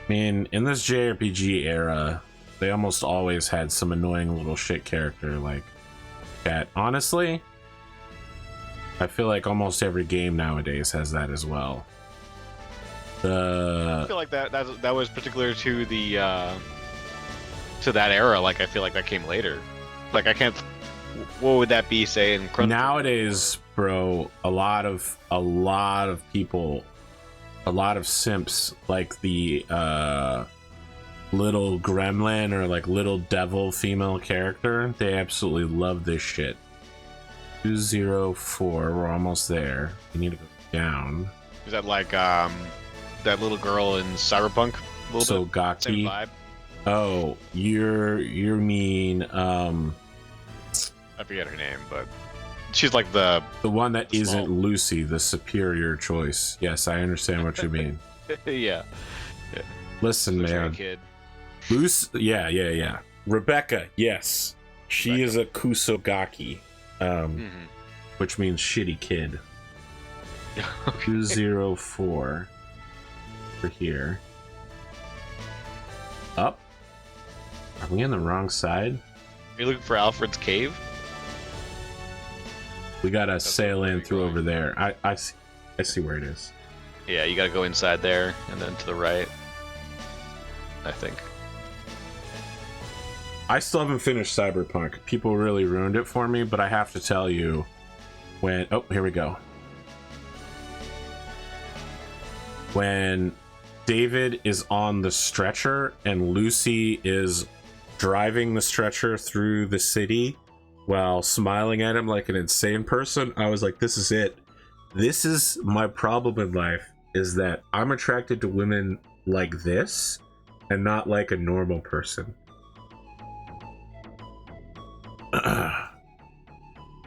I mean, in this JRPG era, they almost always had some annoying little shit character like that. Honestly, I feel like almost every game nowadays has that as well. I feel like that was particular to the to that era. Like, I feel like that came later. Like, I can't. What would that be? Say in Chrono nowadays, bro. A lot of people, a lot of simps like the little gremlin or like little devil female character. They absolutely love this shit. 204. We're almost there. We need to go down. Is that like that little girl in Cyberpunk? So Gaki. Same vibe. Oh, you mean I forget her name, but She's like the one that small. isn't Lucy, the superior choice. Yes, I understand what you mean. yeah. Listen, man. Kid. Lucy, yeah. Rebecca, yes. She is a Kusogaki, which means shitty kid. Okay. 204 for here. Up? Are we on the wrong side? Are you looking for Alfred's cave? We gotta sail in through over there. I see where it is. Yeah, you gotta go inside there and then to the right. I think. I still haven't finished Cyberpunk. People really ruined it for me, but I have to tell you when... Oh, here we go. When David is on the stretcher and Lucy is driving the stretcher through the city while smiling at him like an insane person, I was like, this is it. This is my problem in life, is that I'm attracted to women like this and not like a normal person.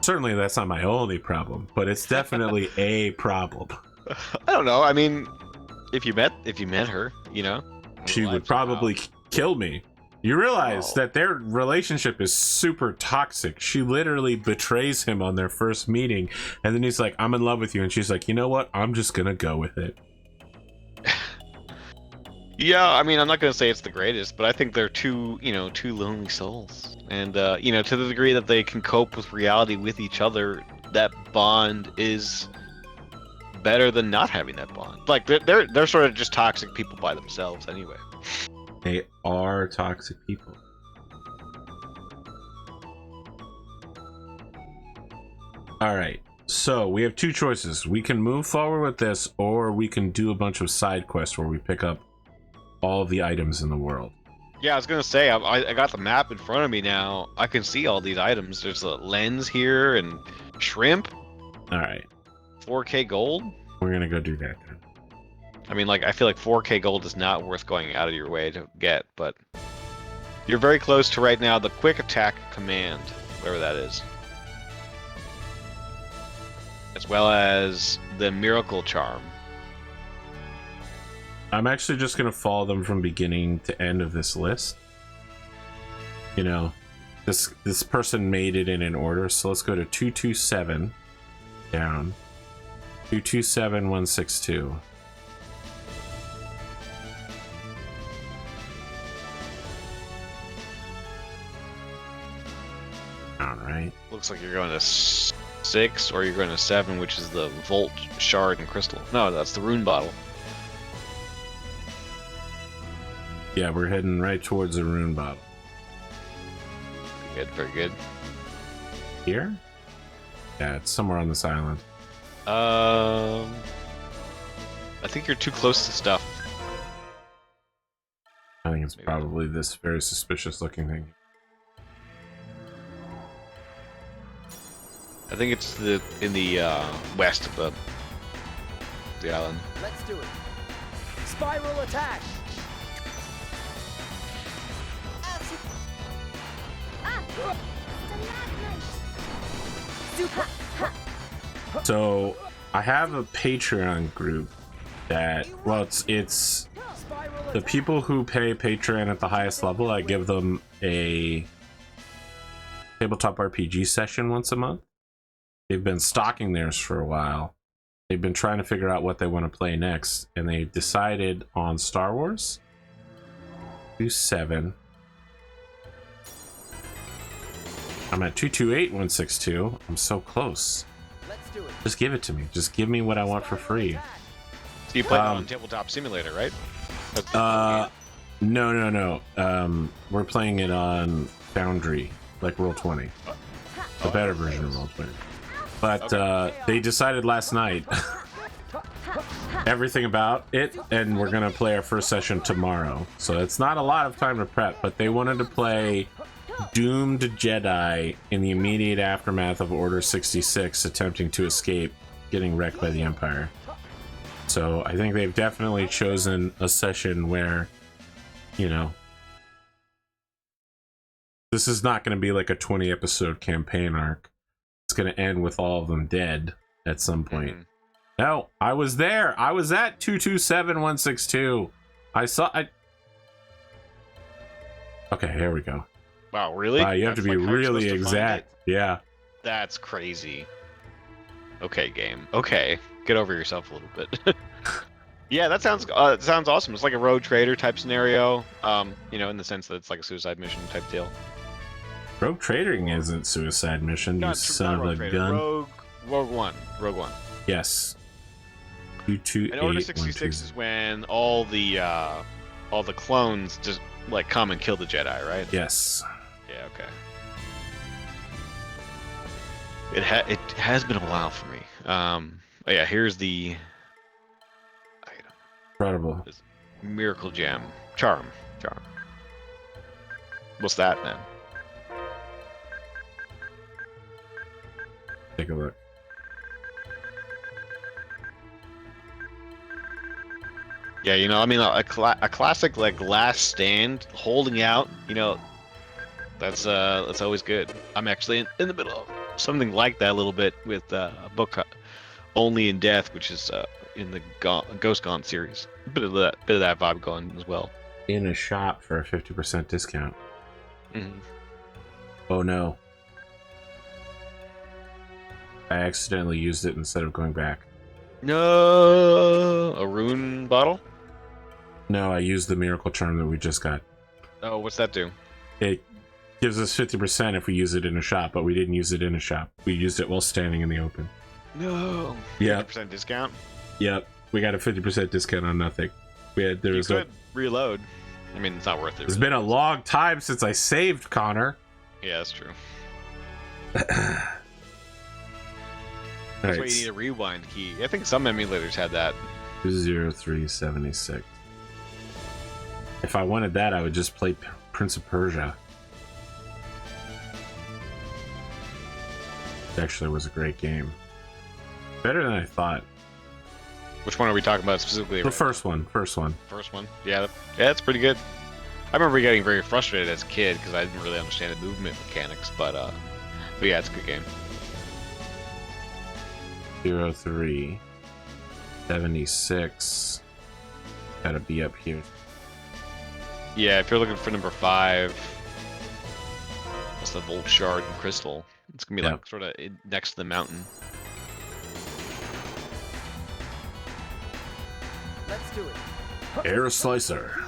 Certainly that's not my only problem, but it's definitely a problem. I don't know. I mean, if you met her, you know, she would probably kill me. You realize that their relationship is super toxic. She literally betrays him on their first meeting, and then he's like, I'm in love with you, and she's like, you know what, I'm just gonna go with it. Yeah, I mean, I'm not gonna say it's the greatest, but I think they're two lonely souls, and to the degree that they can cope with reality with each other, that bond is better than not having that bond. Like they're sort of just toxic people by themselves anyway. They are toxic people. All right, so we have two choices. We can move forward with this, or we can do a bunch of side quests where we pick up all of the items in the world. Yeah, I was gonna say, I got the map in front of me now. I can see all these items. There's a lens here and shrimp. All right. 4K gold? We're gonna go do that then. I mean, like, I feel like 4K gold is not worth going out of your way to get, but you're very close to right now the quick attack command, whatever that is. As well as the miracle charm. I'm actually just gonna follow them from beginning to end of this list. You know, this person made it in an order, so let's go to 227 down. 227 162. All right. Looks like you're going to 6 or you're going to 7, which is the Volt Shard and Crystal. No, that's the Rune Bottle. Yeah, we're heading right towards the Rune Bottle. Good, very good. Here? Yeah, it's somewhere on this island. I think you're too close to stuff. I think it's probably this very suspicious looking thing. I think it's in the west of the island. Let's do it. Spiral attack. So I have a Patreon group that, well, it's the people who pay Patreon at the highest level. I give them a tabletop RPG session once a month. They've been stocking theirs for a while. They've been trying to figure out what they want to play next, and they decided on Star Wars. 2-7. I'm at 228 162. I'm so close. Let's do it. Just give it to me. Just give me what I want for free. So you play it on Tabletop Simulator, right? No. We're playing it on Foundry, like Roll20. A better version of Roll20. But they decided last night everything about it, and we're gonna play our first session tomorrow. So it's not a lot of time to prep, but they wanted to play Doomed Jedi in the immediate aftermath of Order 66, attempting to escape getting wrecked by the Empire. So I think they've definitely chosen a session where, you know, this is not going to be like a 20 episode campaign arc. It's going to end with all of them dead at some point. Mhm. No, I was there. I was at 227162. Okay, here we go. Wow, really? Wow, you have to That's be like how you're supposed really to find exact. it? Yeah. That's crazy. Okay, game. Okay, get over yourself a little bit. Yeah, that sounds awesome. It's like a rogue trader type scenario. You know, in the sense that it's like a suicide mission type deal. Rogue trading isn't suicide mission, you son of Rogue a Trader, gun. Rogue One. Yes. And Order 66 is when all the clones just like come and kill the Jedi, right? Yes. Yeah. Okay. It has been a while for me. Oh yeah, here's the item. Incredible. Miracle Gem. Charm. What's that then? Take a look. Yeah, you know, I mean, a classic like Last Stand, holding out. You know, that's always good. I'm actually in the middle of something like that a little bit with a book Only in Death, which is in the Ghost Gaunt series. A bit of that vibe going as well. In a shop for a 50% discount. Mm-hmm. Oh no. I accidentally used it instead of going back. No, a rune bottle. No, I used the miracle charm that we just got. Oh, what's that do? It gives us 50% if we use it in a shop, but we didn't use it in a shop. We used it while standing in the open. No. Yep. 50% discount. Yep. We got a 50% discount on nothing. You could reload. I mean, it's not worth it. It's been a long time since I saved, Connor. Yeah, that's true. That's That's why you need a rewind key. I think some emulators had that. 20376. If I wanted that, I would just play Prince of Persia. It actually was a great game. Better than I thought. Which one are we talking about specifically? The first one. First one. First one. Yeah, that's pretty good. I remember getting very frustrated as a kid because I didn't really understand the movement mechanics, but yeah, it's a good game. 0376. Gotta be up here. Yeah, if you're looking for number 5, that's the Volt Shard and Crystal. It's gonna be like sort of next to the mountain. Let's do it. Air Slicer.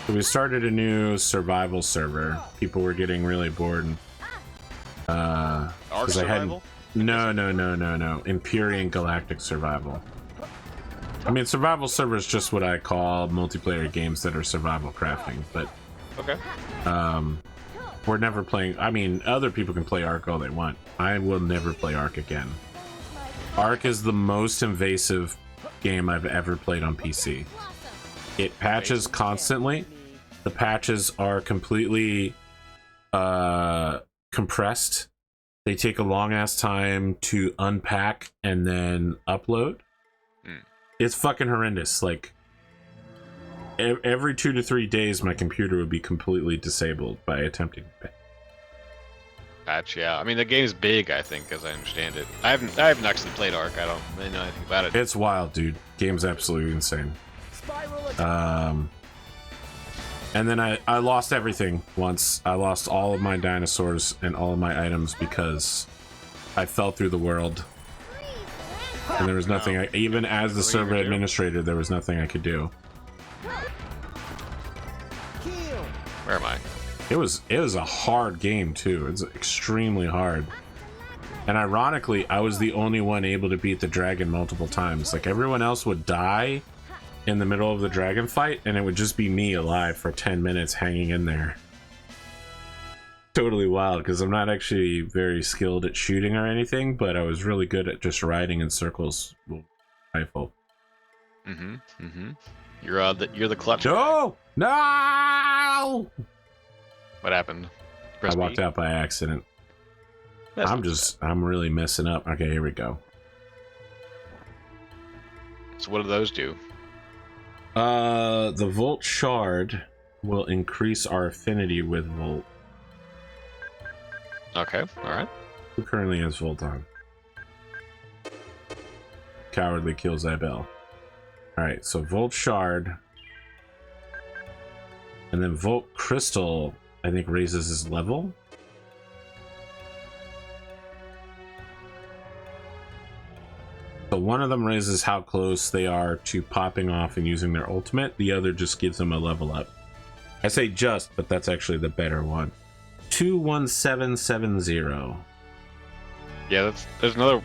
So we started a new survival server. People were getting really bored. Arc 'cause I hadn't. Survival? No. Empyrean Galactic Survival. I mean, survival server is just what I call multiplayer games that are survival crafting, but Okay. we're never playing. I mean, other people can play Arc all they want. I will never play Arc again. Arc is the most invasive game I've ever played on PC. It patches constantly. The patches are completely compressed. They take a long ass time to unpack and then upload. It's fucking horrendous. Like every 2 to 3 days my computer would be completely disabled by attempting to pay. Patch, yeah. I mean, the game's big, I think, as I understand it. I haven't actually played Arc. I don't really know anything about it. It's wild, dude. Game's absolutely insane. And then I lost everything once. I lost all of my dinosaurs and all of my items because I fell through the world. And there was nothing, even as the server administrator, there was nothing I could do. Where am I? It was a hard game too. It's extremely hard. And ironically, I was the only one able to beat the dragon multiple times. Like everyone else would die in the middle of the dragon fight, and it would just be me alive for 10 minutes hanging in there. Totally wild, because I'm not actually very skilled at shooting or anything, but I was really good at just riding in circles with a rifle. You're the clutch. No! No! What happened? I walked out by accident. I'm really messing up. Okay, here we go. So what do those do? The Volt Shard will increase our affinity with Volt. Okay, alright. Who currently has Volt on? Cowardly kills Ibel. Alright, so Volt Shard. And then Volt Crystal, I think, raises his level. So one of them raises how close they are to popping off and using their ultimate. The other just gives them a level up. I say just, but that's actually the better one. 21770. Yeah, there's another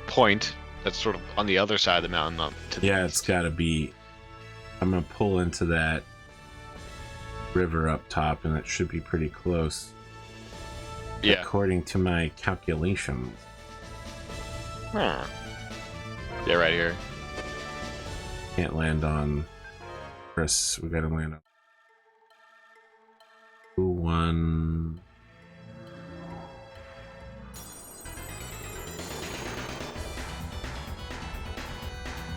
point that's sort of on the other side of the mountain. Up to the Yeah, east. it's gotta be. I'm gonna pull into that river up top, and it should be pretty close. Yeah. According to my calculations. Huh. Yeah, right here. Can't land on Chris. We gotta land on 2-1.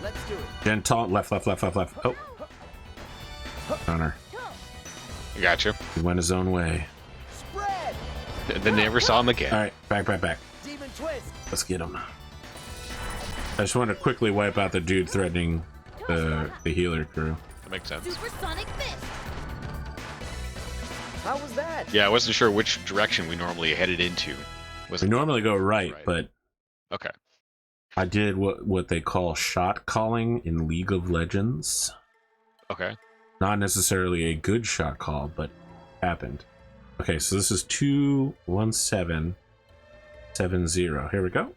Let's do it. Gentle, left. Oh. Connor. I got you. He went his own way. Spread. Then never saw him again. Alright, back. Demon twist. Let's get him. I just want to quickly wipe out the dude threatening the healer crew. That makes sense. Supersonic fist. How was that? Yeah, I wasn't sure which direction we normally headed into. Was We it normally go right, Right. but okay? I did what they call shot calling in League of Legends. Okay. Not necessarily a good shot call, but happened. Okay, so this is 21770. Here we go.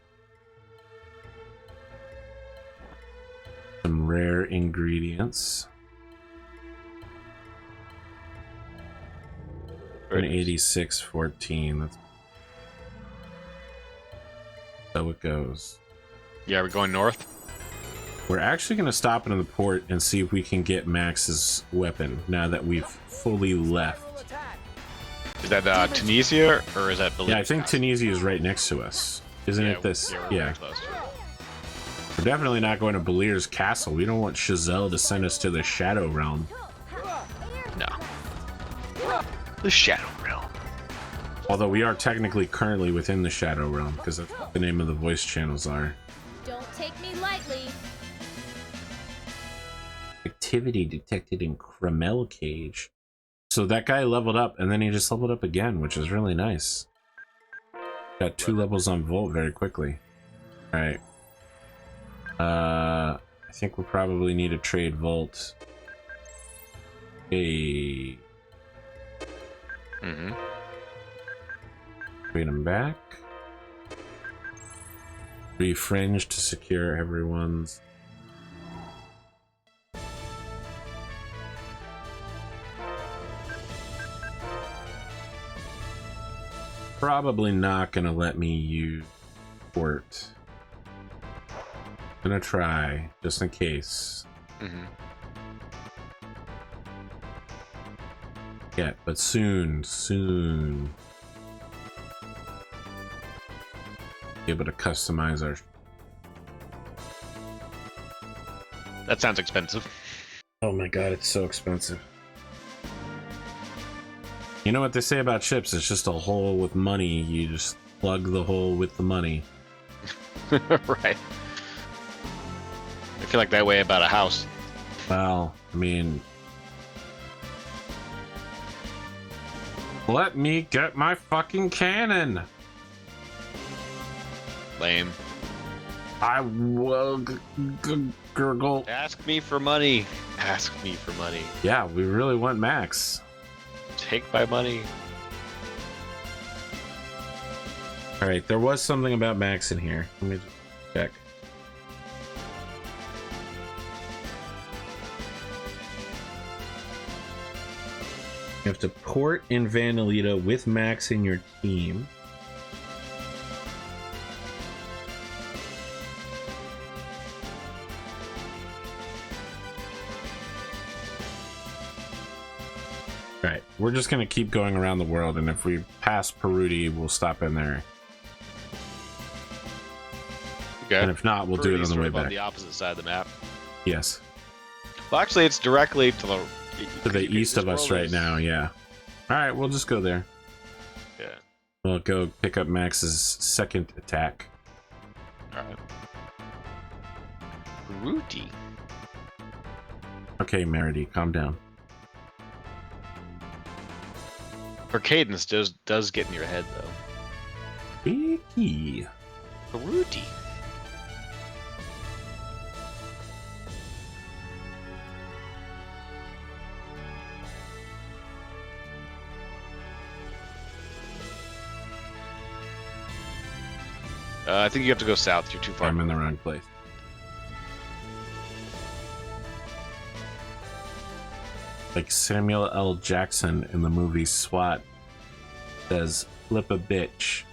Some rare ingredients. An 8614. That's so it goes. Yeah, we're going north. We're actually going to stop into the port and see if we can get Max's weapon now that we've fully left. Attack. Is that Tunisia or is that? Yeah, I Belize think Castle? Tunisia is right next to us. Isn't it this? we're Yeah. very close to it. We're definitely not going to Belier's castle. We don't want Chazelle to send us to the Shadow Realm. No. The Shadow Realm. Although we are technically currently within the Shadow Realm, because that's what the name of the voice channels are. Don't take me lightly. Activity detected in Kremel Cage. So that guy leveled up, and then he just leveled up again, which is really nice. Got 2 levels on Volt very quickly. Alright. I think we'll probably need to trade Volt. Hey. Mm-hmm. Trade him back. Refringe to secure everyone's. Probably not gonna let me use port. Gonna try, just in case. Mm-hmm. Yeah, but soon. Be able to customize our. That sounds expensive. Oh my god, it's so expensive. You know what they say about ships? It's just a hole with money. You just plug the hole with the money. Right. I feel like that way about a house. Well, I mean, let me get my fucking cannon. Lame. I will gurgle. Ask me for money. Ask me for money. Yeah, we really want Max. Take my money. All right, there was something about Max in here. Let me just check. You have to port in Vanalita with Max in your team. Right, we're just gonna keep going around the world, and if we pass Perudi, we'll stop in there. Okay. And if not, we'll do it on the way On back. the opposite side of the map. Yes, Well, actually, it's directly to the to the east of us right now. Yeah. All right, we'll just go there. Yeah. We'll go pick up Max's second attack. Alright. Rudy. Okay, Merity, calm down. Her cadence does get in your head, though. Vicky. Rudy. I think you have to go south. You're too far. I'm in the wrong place. Like Samuel L. Jackson in the movie SWAT says, "Flip a bitch."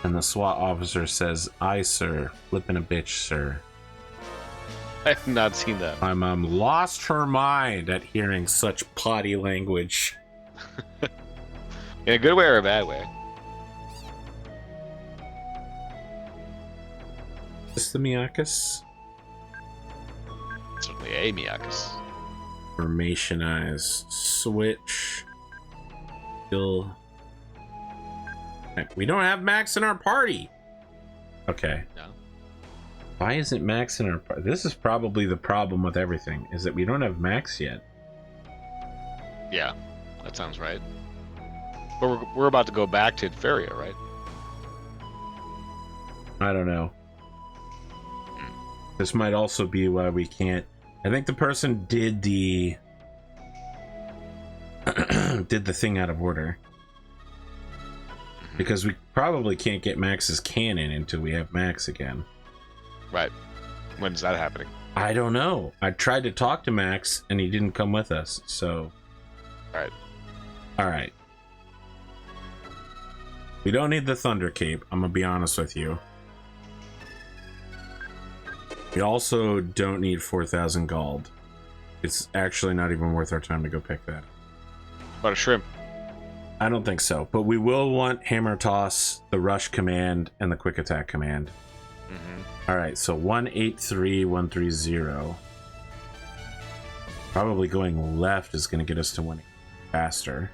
And the SWAT officer says, "Aye, sir. Flipping a bitch, sir." I have not seen that. My mom lost her mind at hearing such potty language. In a good way or a bad way? Is this the Miakus? Certainly a Miakus. Formationized switch. Still. We don't have Max in our party. Okay. No. Why isn't Max in our party? This is probably the problem with everything, is that we don't have Max yet. Yeah, that sounds right. But we're about to go back to Feria, right? I don't know. This might also be why we can't. I think the person did the did the thing out of order. Because we probably can't get Max's cannon until we have Max again. Right. When's that happening? I don't know. I tried to talk to Max and he didn't come with us, so. Alright. Alright. We don't need the Thunder Cape, I'm gonna be honest with you. We also don't need 4,000 gold. It's actually not even worth our time to go pick that. About a shrimp. I don't think so, but we will want Hammer Toss, the Rush Command, and the Quick Attack Command. Mm-hmm. Alright, so 183-130. Probably going left is going to get us to winning faster.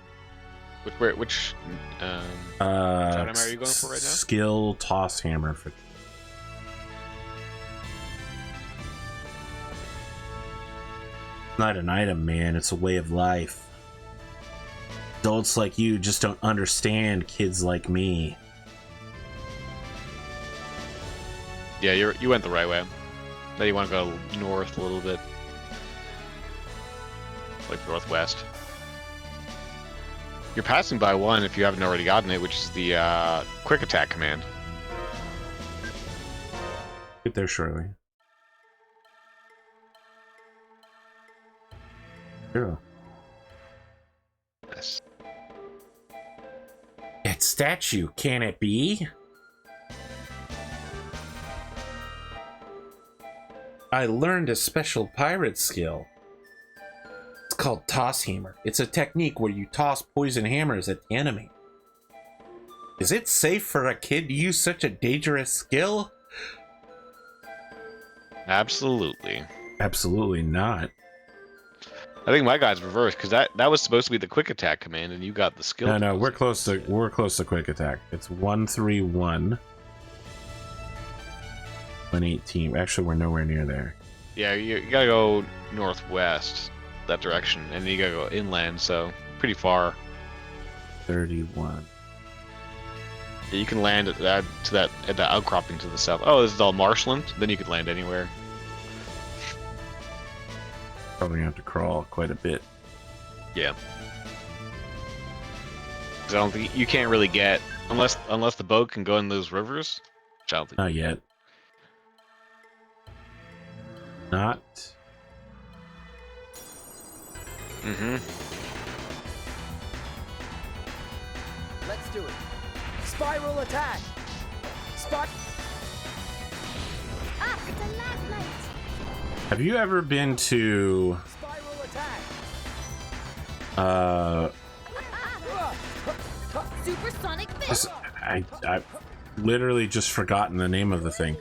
Which item are you going for right now? Skill Toss Hammer. Not an item, man. It's a way of life. Adults like you just don't understand kids like me. Yeah, you went the right way. Now you want to go north a little bit. Like northwest. You're passing by one if you haven't already gotten it, which is the quick attack command. Get there shortly. Zero. Yes. That statue, can it be? I learned a special pirate skill. It's called Toss Hammer. It's a technique where you toss poison hammers at the enemy. Is it safe for a kid to use such a dangerous skill? Absolutely. Absolutely not. I think my guy's reversed because that was supposed to be the quick attack command, and you got the skill. No, we're close to quick attack. It's 131. 118. Actually, we're nowhere near there. Yeah, you gotta go northwest, that direction, and then you gotta go inland, so pretty far. 31. Yeah, you can land at that outcropping to the south. Oh, this is all marshland. Then you could land anywhere. Probably gonna have to crawl quite a bit. Yeah. 'Cause I don't think you can't really get unless the boat can go in those rivers. Which I don't think. Not yet. Not. Mm-hmm. Let's do it. Spiral attack. Ah, it's a light. Have you ever been to Spiral attack. Supersonic fist. I've literally just forgotten the name of the thing.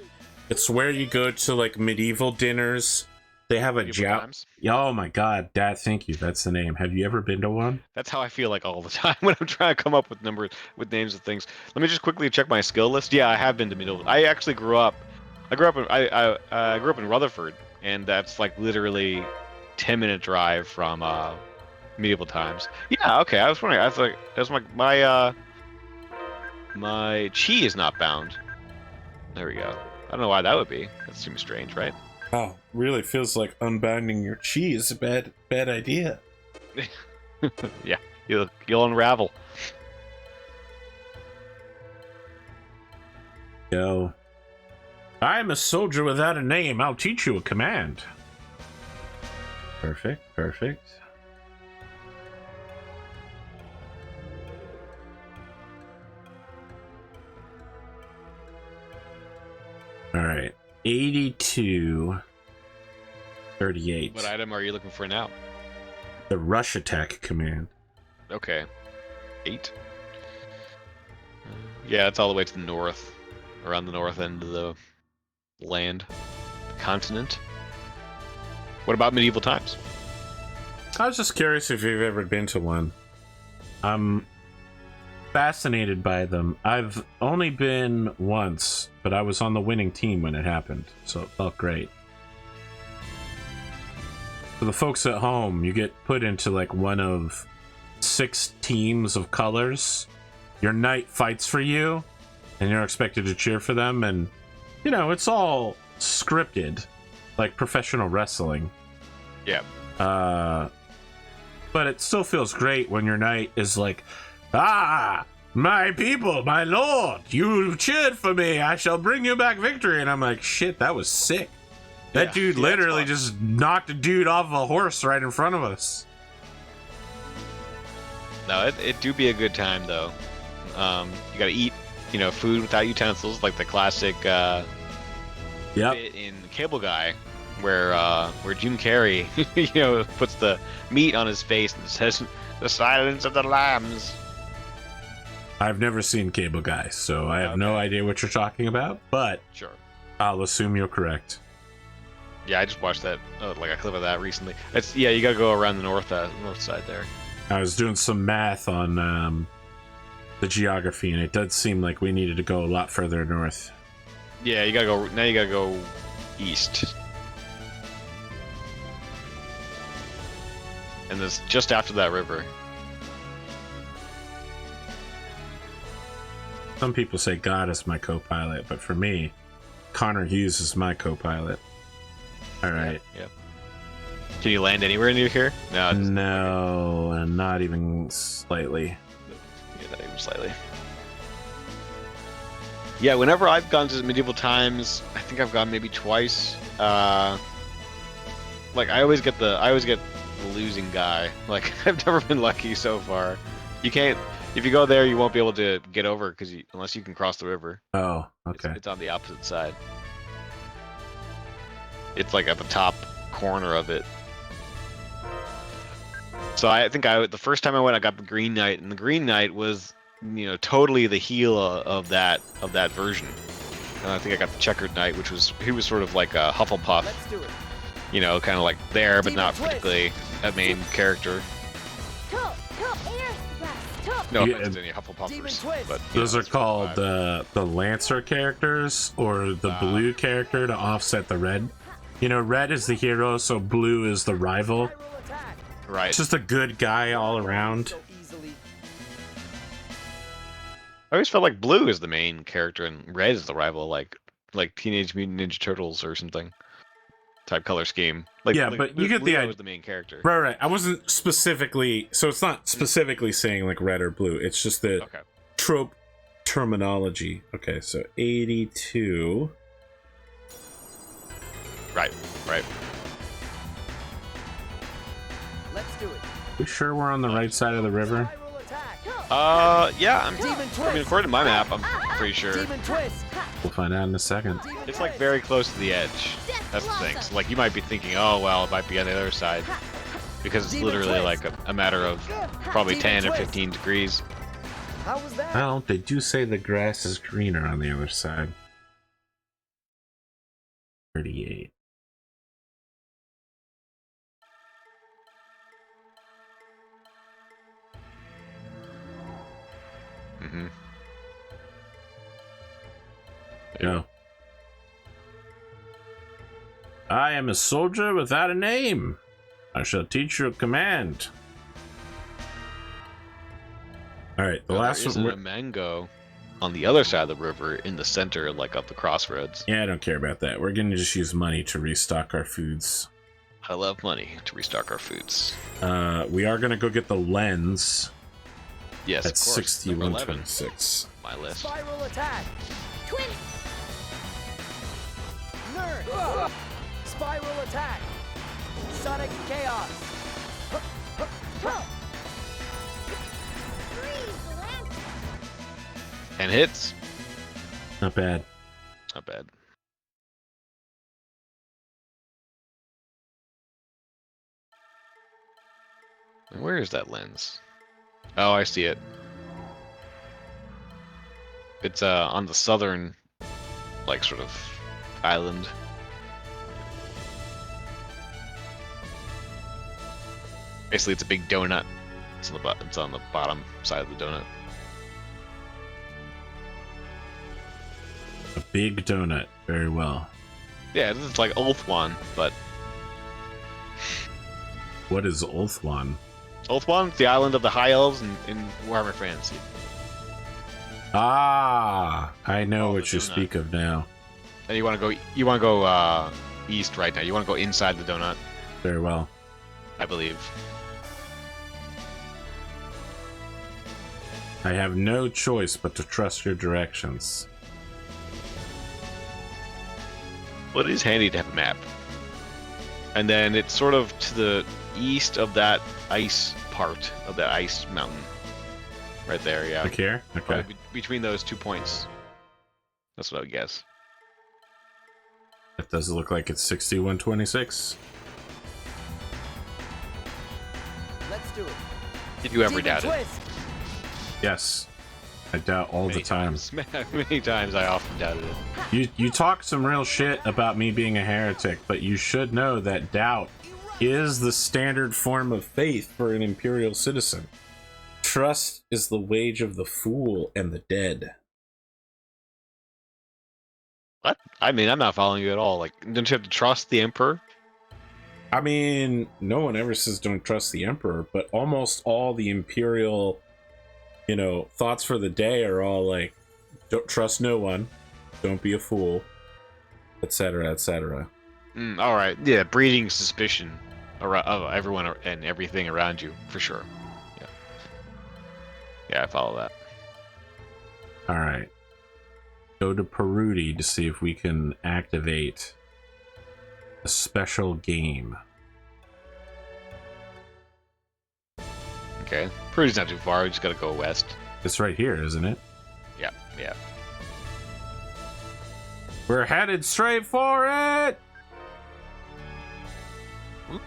It's where you go to like medieval dinners They have a Medieval joust. Times. Oh my God, Dad! Thank you. That's the name. Have you ever been to one? That's how I feel like all the time when I'm trying to come up with names of things. Let me just quickly check my skill list. Yeah, I have been to medieval. I actually grew up. I grew up in I grew up in Rutherford, and that's like literally 10-minute drive from medieval times. Yeah, okay. I was wondering. I was like, that's my chi is not bound. There we go. I don't know why that would be. That seems strange, right? Oh, really feels like unbinding your chi is a bad idea. Yeah, you'll unravel. Yo, I'm a soldier without a name. I'll teach you a command. Perfect, perfect. All right, 82, 38. What item are you looking for now? The rush attack command. Okay. 8. Yeah, it's all the way to the north. Around the north end of the land. Continent. What about medieval times? I was just curious if you've ever been to one. I'm fascinated by them. I've only been once, but I was on the winning team when it happened, so it felt great. For the folks at home, you get put into like one of 6 teams of colors. Your knight fights for you, and you're expected to cheer for them, and you know, it's all scripted, like professional wrestling. Yeah. But it still feels great when your knight is like, "Ah, my people, my lord, you cheered for me. I shall bring you back victory." And I'm like, shit, that was sick. That dude literally just knocked a dude off a horse right in front of us. No, it do be a good time though. You gotta eat, food without utensils, like the classic bit in Cable Guy, where Jim Carrey, puts the meat on his face and says, "The silence of the lambs." I've never seen Cable Guy, so I have no idea what you're talking about, but Sure. I'll assume you're correct. Yeah, I just watched that, like a clip of that recently. You gotta go around the north side there. I was doing some math on the geography, and it does seem like we needed to go a lot further north. Yeah, you gotta go east. And this just after that river. Some people say God is my co-pilot, but for me, ConorHughes is my co-pilot. All right. Yeah. Can you land anywhere near here? No. No, and not even slightly. Yeah, not even slightly. Yeah, whenever I've gone to medieval times, I think I've gone maybe twice. Like I always get the losing guy. Like I've never been lucky so far. You can't. If you go there, you won't be able to get over unless you can cross the river. Oh, okay. It's on the opposite side. It's like at the top corner of it. So I think the first time I went, I got the Green Knight, and the Green Knight was, totally the heel of that version. And I think I got the Checkered Knight, he was sort of like a Hufflepuff. Let's do it. Kind of like there, but Demon not twist. particularly a main character. No offense to any Demon Hufflepuffers, twist. but Those are that's what called I- the Lancer characters, or the blue character to offset the red. Red is the hero, so blue is the rival. Spiral attack. right. It's just a good guy all around. So easily. I always felt like blue is the main character and red is the rival, like Teenage Mutant Ninja Turtles or something type color scheme. Yeah, but you get the Leo idea. is the main character. Right. I wasn't specifically, so it's not specifically saying like red or blue. It's just the Okay. trope terminology. Okay, so 82. Right. Let's do it. We sure we're on the right side of the river? Spiral attack. Yeah. Demon twist. I mean, according to my map, I'm pretty sure Demon twist. We'll find out in a second. Demon it's like twist. very close to the edge. That's the thing. So, like you might be thinking, oh well, it might be on the other side, because it's Demon literally twist. like a matter of probably Demon 10 or twist. 15 degrees. How was that? Well, they do say the grass is greener on the other side. 38. Mm-hmm. Go. I am a soldier without a name. I shall teach you a command. All right, the last there one. isn't a mango on the other side of the river in the center, like up the crossroads. Yeah, I don't care about that. We're gonna just use money to restock our foods. I love money to restock our foods. We are gonna go get the lens. Yes, At of course. Number 6126. my list. Spiral attack! Twin! Nerd! Spiral attack! Sonic chaos! Freeze, Lance! And hits. Not bad. Not bad. Where is that lens? Oh, I see it. It's on the southern, like, sort of island. Basically, it's a big donut. It's on the bottom side of the donut. A big donut. Very well. Yeah, it's like Ulthuan, but What is Ulthuan? Ulthuan, the island of the High Elves in Warhammer Fantasy. Ah, I know Oh, what the you donut. speak of now. And you want to go east right now. You want to go inside the donut, Very well. I believe. I have no choice but to trust your directions. Well, it is handy to have a map. And then it's sort of to the east of that ice part of that ice mountain. Right there, yeah. Look here? Okay. Probably between those 2 points. That's what I would guess. That does look like it's 6126. Let's do it. If you ever Demon doubt it. twist! Yes. I doubt all the time. Many times I often doubted it. You talk some real shit about me being a heretic, but you should know that doubt is the standard form of faith for an imperial citizen. Trust is the wage of the fool and the dead. What? I mean, I'm not following you at all. Like, don't you have to trust the Emperor? I mean, no one ever says don't trust the emperor, but almost all the imperial, thoughts for the day are all like, don't trust no one, don't be a fool, etc., etc. All right. Yeah, breeding suspicion of everyone and everything around you, for sure. Yeah. Yeah, I follow that. All right. Go to Perudi to see if we can activate a special game. Okay. Peru's not too far. We just gotta go west. It's right here, isn't it? Yeah, yeah. We're headed straight for it!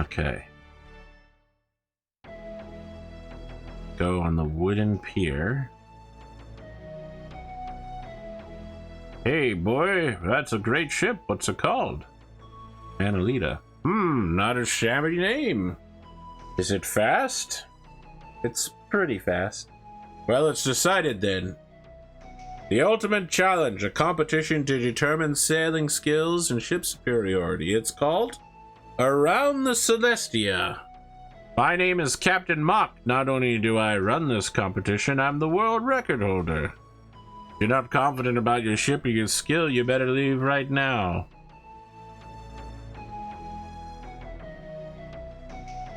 Okay. Go on the wooden pier. Hey, boy, that's a great ship. What's it called? Annalita. Not a shabby name. Is it fast? It's pretty fast. Well, it's decided then. The ultimate challenge, a competition to determine sailing skills and ship superiority. It's called Around the Celestia. My name is Captain Mock. Not only do I run this competition, I'm the world record holder. If you're not confident about your ship or your skill, you better leave right now.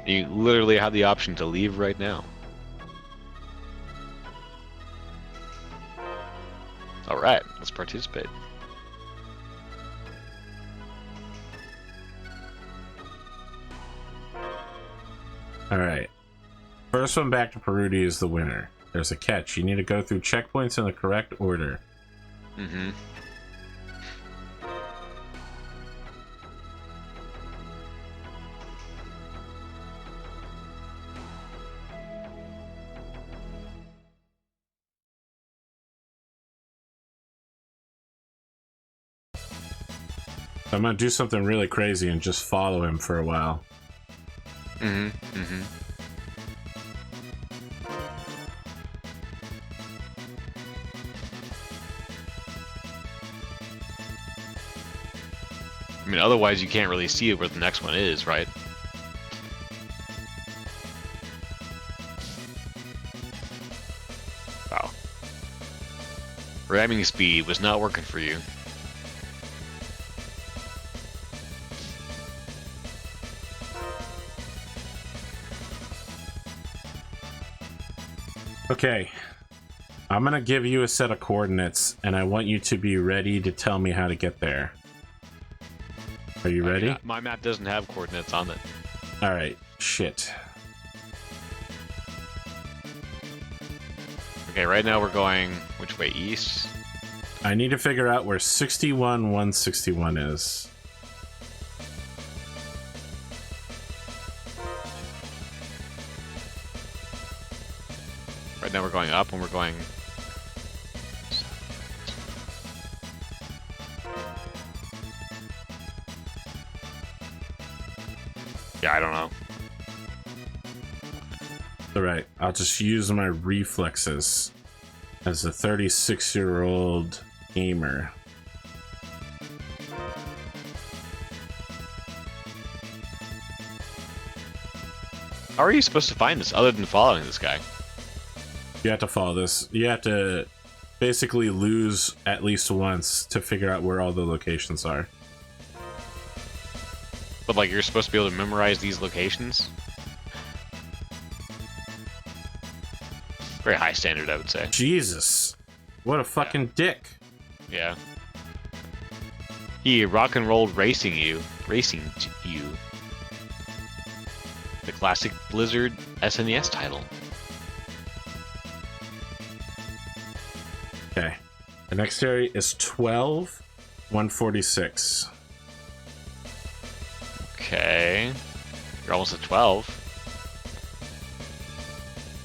You literally have the option to leave right now. All right, let's participate. All right. First one back to Perudi is the winner. There's a catch. You need to go through checkpoints in the correct order. Mm-hmm. I'm gonna do something really crazy and just follow him for a while. Mm-hmm. Mm-hmm. I mean, otherwise you can't really see where the next one is, right? Wow. Ramming speed was not working for you. Okay. I'm going to give you a set of coordinates, and I want you to be ready to tell me how to get there. Are you ready? My map doesn't have coordinates on it. All right. Shit. Okay, right now we're going which way? East? I need to figure out where 61,161 is. Right now we're going up and we're going... Yeah, I don't know. All right. I'll just use my reflexes as a 36-year-old gamer. How are you supposed to find this other than following this guy? You have to follow this. You have to basically lose at least once to figure out where all the locations are. But like you're supposed to be able to memorize these locations? Very high standard, I would say. Jesus. What a fucking dick. Yeah. He rock and rolled racing you. The classic Blizzard SNES title. Okay. The next area is 12,146. Okay. You're almost at 12.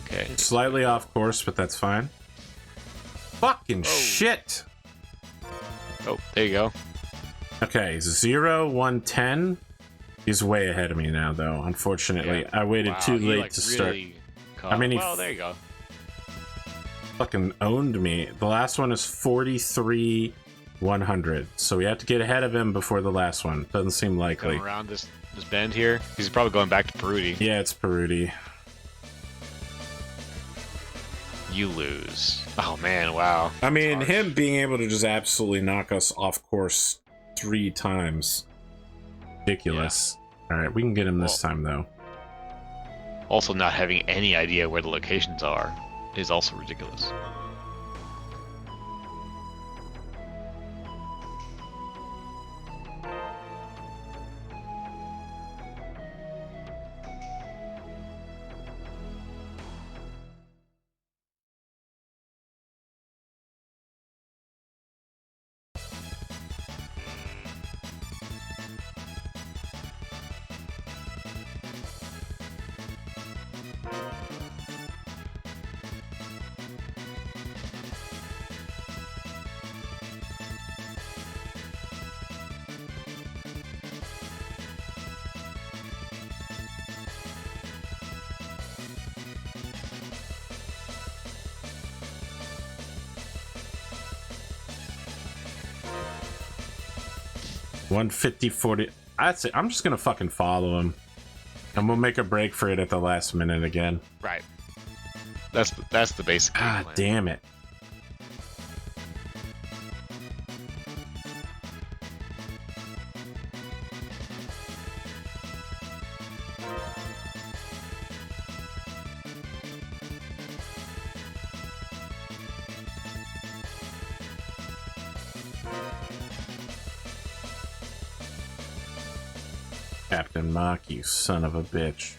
Okay. Slightly off course, but that's fine. Fucking shit. Oh, there you go. Okay, 0,110. He's way ahead of me now, though. Unfortunately, Yeah. I waited Wow, too he, late like, to start. really I mean, he well, there you go. fucking owned me. The last one is 43,100. So we have to get ahead of him before the last one. Doesn't seem likely. Going around this bend here. He's probably going back to Peruti. Yeah, it's Peruti. You lose. Oh man, wow. I mean, That's him harsh. being able to just absolutely knock us off course 3 times. Ridiculous. All right, we can get him this time, though. Also, not having any idea where the locations are is also ridiculous. One 40. That's it. I'm just gonna fucking follow him, and we'll make a break for it at the last minute again. Right. That's the basic. God plan. damn it. Captain Mock, you son of a bitch.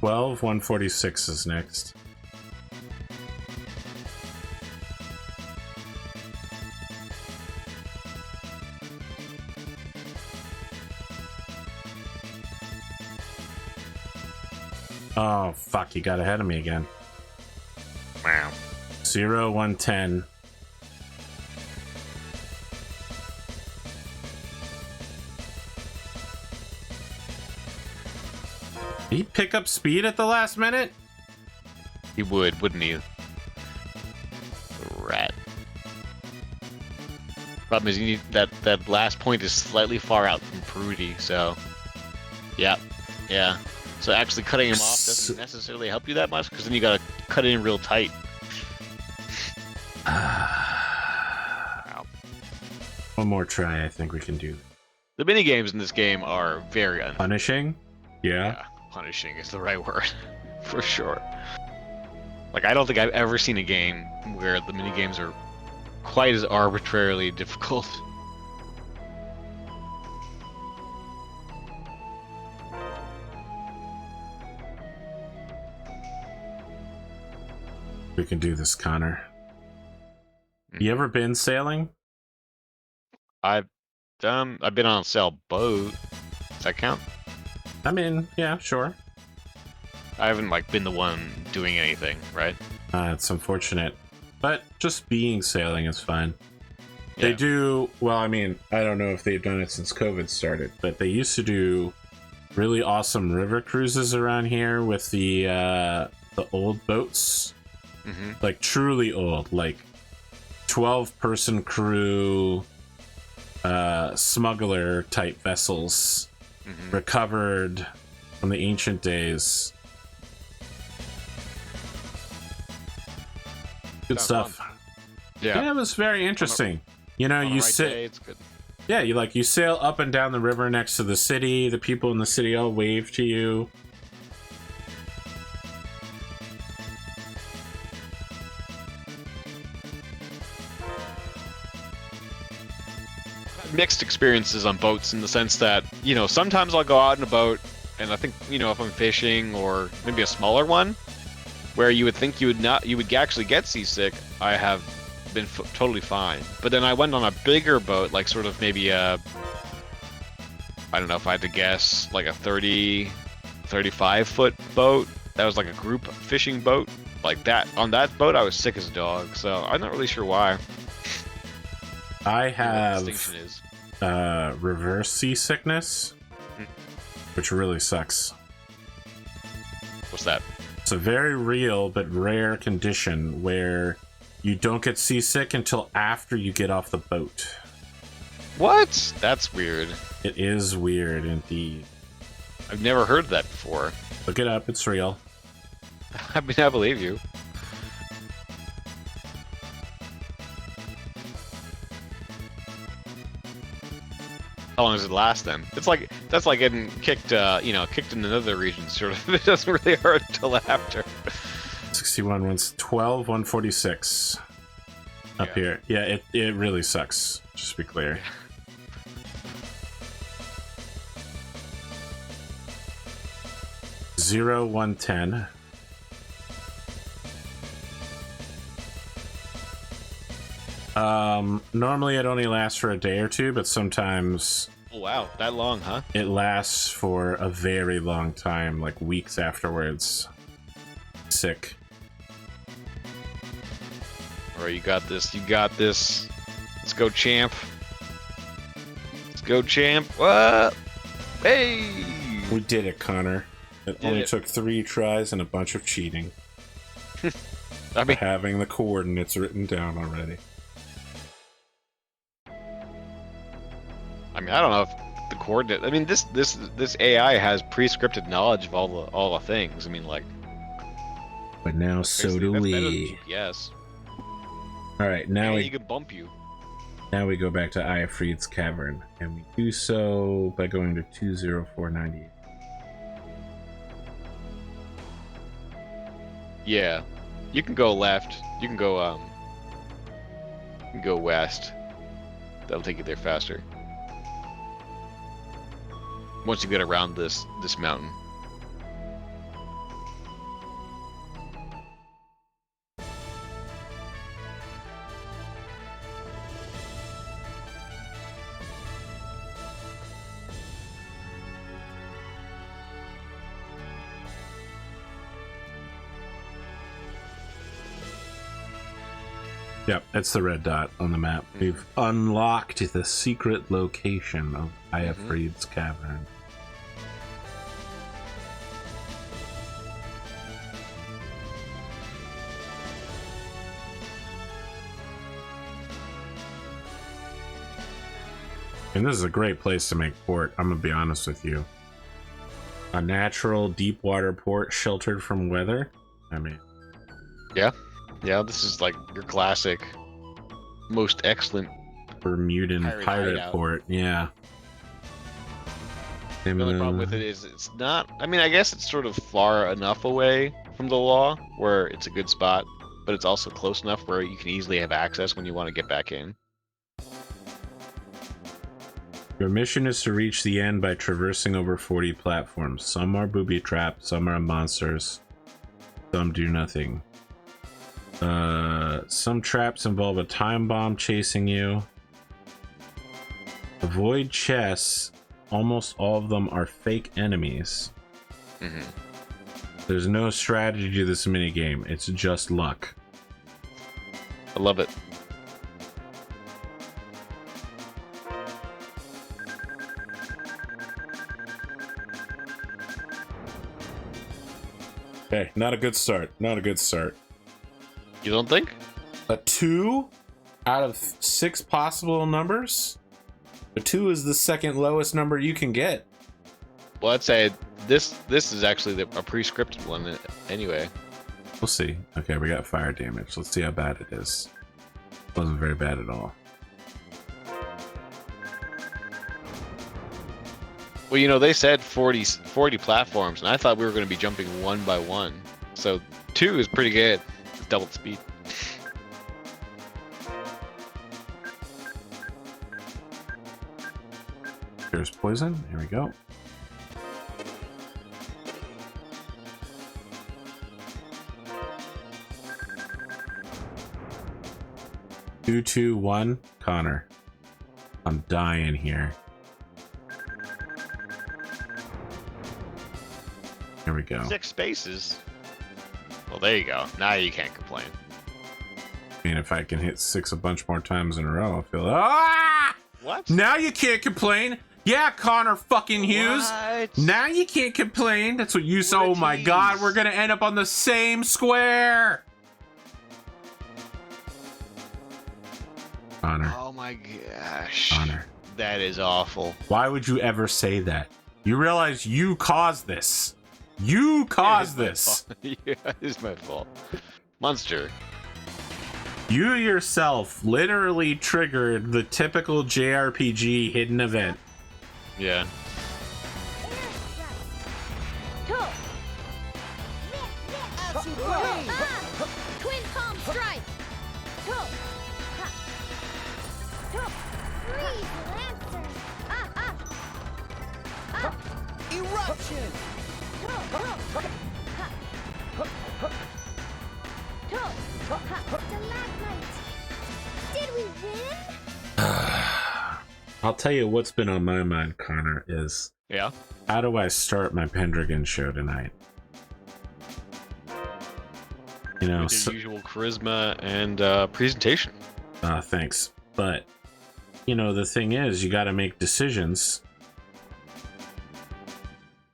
12, 146 is next. Oh, fuck, you got ahead of me again. Wow. 0, 110. Did he pick up speed at the last minute? He would, wouldn't he? Rat. Problem is, you need that last point is slightly far out from Peruti, so yeah. So actually cutting him off doesn't necessarily help you that much, because then you gotta cut it in real tight. Wow. One more try, I think we can do. The mini games in this game are very punishing. Yeah, punishing is the right word, for sure. Like, I don't think I've ever seen a game where the mini games are quite as arbitrarily difficult. we can do this, Connor. You ever been sailing? I've been on a sailboat. Does that count? I mean, yeah, sure. I haven't been the one doing anything, right? It's unfortunate, but just being sailing is fine. Yeah. They do well. I mean, I don't know if they've done it since COVID started, but they used to do really awesome river cruises around here with the old boats, like truly old, like 12-person crew, smuggler type vessels, recovered from the ancient days. Good Sounds stuff. fun. Yeah, it was very interesting. You know, you it's good. Yeah, you sail up and down the river next to the city. The people in the city all wave to you. Mixed experiences on boats in the sense that, sometimes I'll go out in a boat and I think, if I'm fishing or maybe a smaller one where you would think you would actually get seasick, I have been totally fine. But then I went on a bigger boat, like sort of maybe I don't know if I had to guess, like a 35-foot boat. That was like a group fishing boat. Like that, on that boat I was sick as a dog, so I'm not really sure why. I have reverse seasickness, which really sucks. What's that? It's a very real but rare condition where you don't get seasick until after you get off the boat. What? That's weird. It is weird indeed. I've never heard that before. Look it up, it's real. I mean, I believe you. How long does it last then? That's like getting kicked, kicked in another region, sort of. It doesn't really hurt until after. 61 one's 12, 146 up here. Yeah, it really sucks. Just to be clear. Yeah. 0, 110. Normally it only lasts for a day or two, but sometimes... Oh, wow, that long, huh? It lasts for a very long time, like weeks afterwards. Sick. Alright, you got this, Let's go, champ. Let's go, champ. What? Hey! We did it, Connor. It only took 3 tries and a bunch of cheating. I mean, having the coordinates written down already. I mean, I don't know if the coordinate. I mean, this AI has pre-scripted knowledge of all the things. I mean, like. But now so do we. Yes. All right, now you can bump you. Now we go back to Iafried's cavern, and we do so by going to 20498. Yeah, you can go left. You can go west. That'll take you there faster. Once you get around this mountain. Yep, it's the red dot on the map. We've unlocked the secret location of Ayafreed's cavern. And this is a great place to make port, I'm gonna be honest with you. A natural deep water port sheltered from weather. I mean, yeah, this is like your classic, most excellent Bermudan pirate port. Yeah. The only problem with it is it's not. I mean, I guess it's sort of far enough away from the law where it's a good spot, but it's also close enough where you can easily have access when you want to get back in. Your mission is to reach the end by traversing over 40 platforms. Some are booby-trapped, some are monsters, some do nothing. Some traps involve a time bomb chasing you. Avoid chests. Almost all of them are fake enemies. There's no strategy to this minigame. It's just luck. I love it. Okay, not a good start. Not a good start. You don't think? A 2 out of 6 possible numbers? A 2 is the second lowest number you can get. Well, I'd say this is actually a pre-scripted one anyway. We'll see. Okay, we got fire damage. Let's see how bad it is. Wasn't very bad at all. Well, you know, they said 40 platforms, and I thought we were going to be jumping one by one. So 2 is pretty good. It's double the speed. Here's poison. Here we go. Two, 2, 1. Connor. I'm dying here. Here we go. 6 spaces. Well, there you go. Now you can't complain. I mean, if I can hit 6 a bunch more times in a row, I feel. Ah! What? Now you can't complain. Yeah, Connor fucking Hughes. What? Now you can't complain. That's what you said. Oh my god, we're gonna end up on the same square. Connor. Oh my gosh. Connor. That is awful. Why would you ever say that? You realize you caused this. You caused this. Yeah, it is my fault. Monster. You yourself literally triggered the typical JRPG hidden event. Yeah. Twin palm strike. Freeze, Lancer! Eruption! Stalagmite! Did we win? I'll tell you what's been on my mind, Connor, is Yeah. how do I start my Pendragon show tonight? You know, With your usual charisma and presentation. thanks. But, you know, the thing is, you got to make decisions.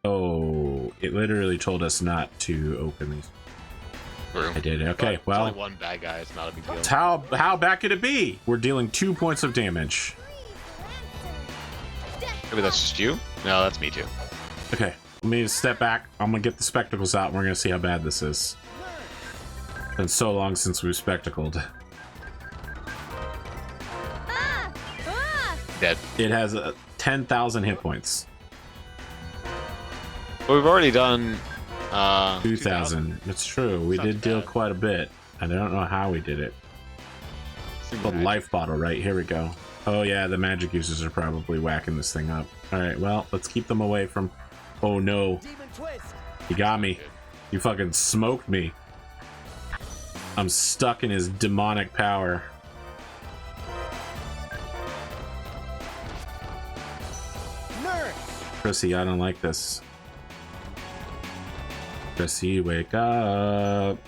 Oh, it literally told us not to open these. True. I did. Okay, It's well, only one bad guy. It's not a big deal. how bad could it be? We're dealing 2 points of damage. Maybe that's just you? No, that's me too. Okay, let me step back. I'm gonna get the spectacles out and we're gonna see how bad this is. It's been so long since we've spectacled. Dead. It has 10,000 hit points. But we've already done 2,000. It's true. We Not did too deal bad. quite a bit. I don't know how we did it. The life bottle, right? Here we go. Oh yeah, the magic users are probably whacking this thing up. All right, well, let's keep them away from. Oh no, Demon twist! he got me. You fucking smoked me. I'm stuck in his demonic power. Nurse! Chrissy, I don't like this. Chrissy, wake up.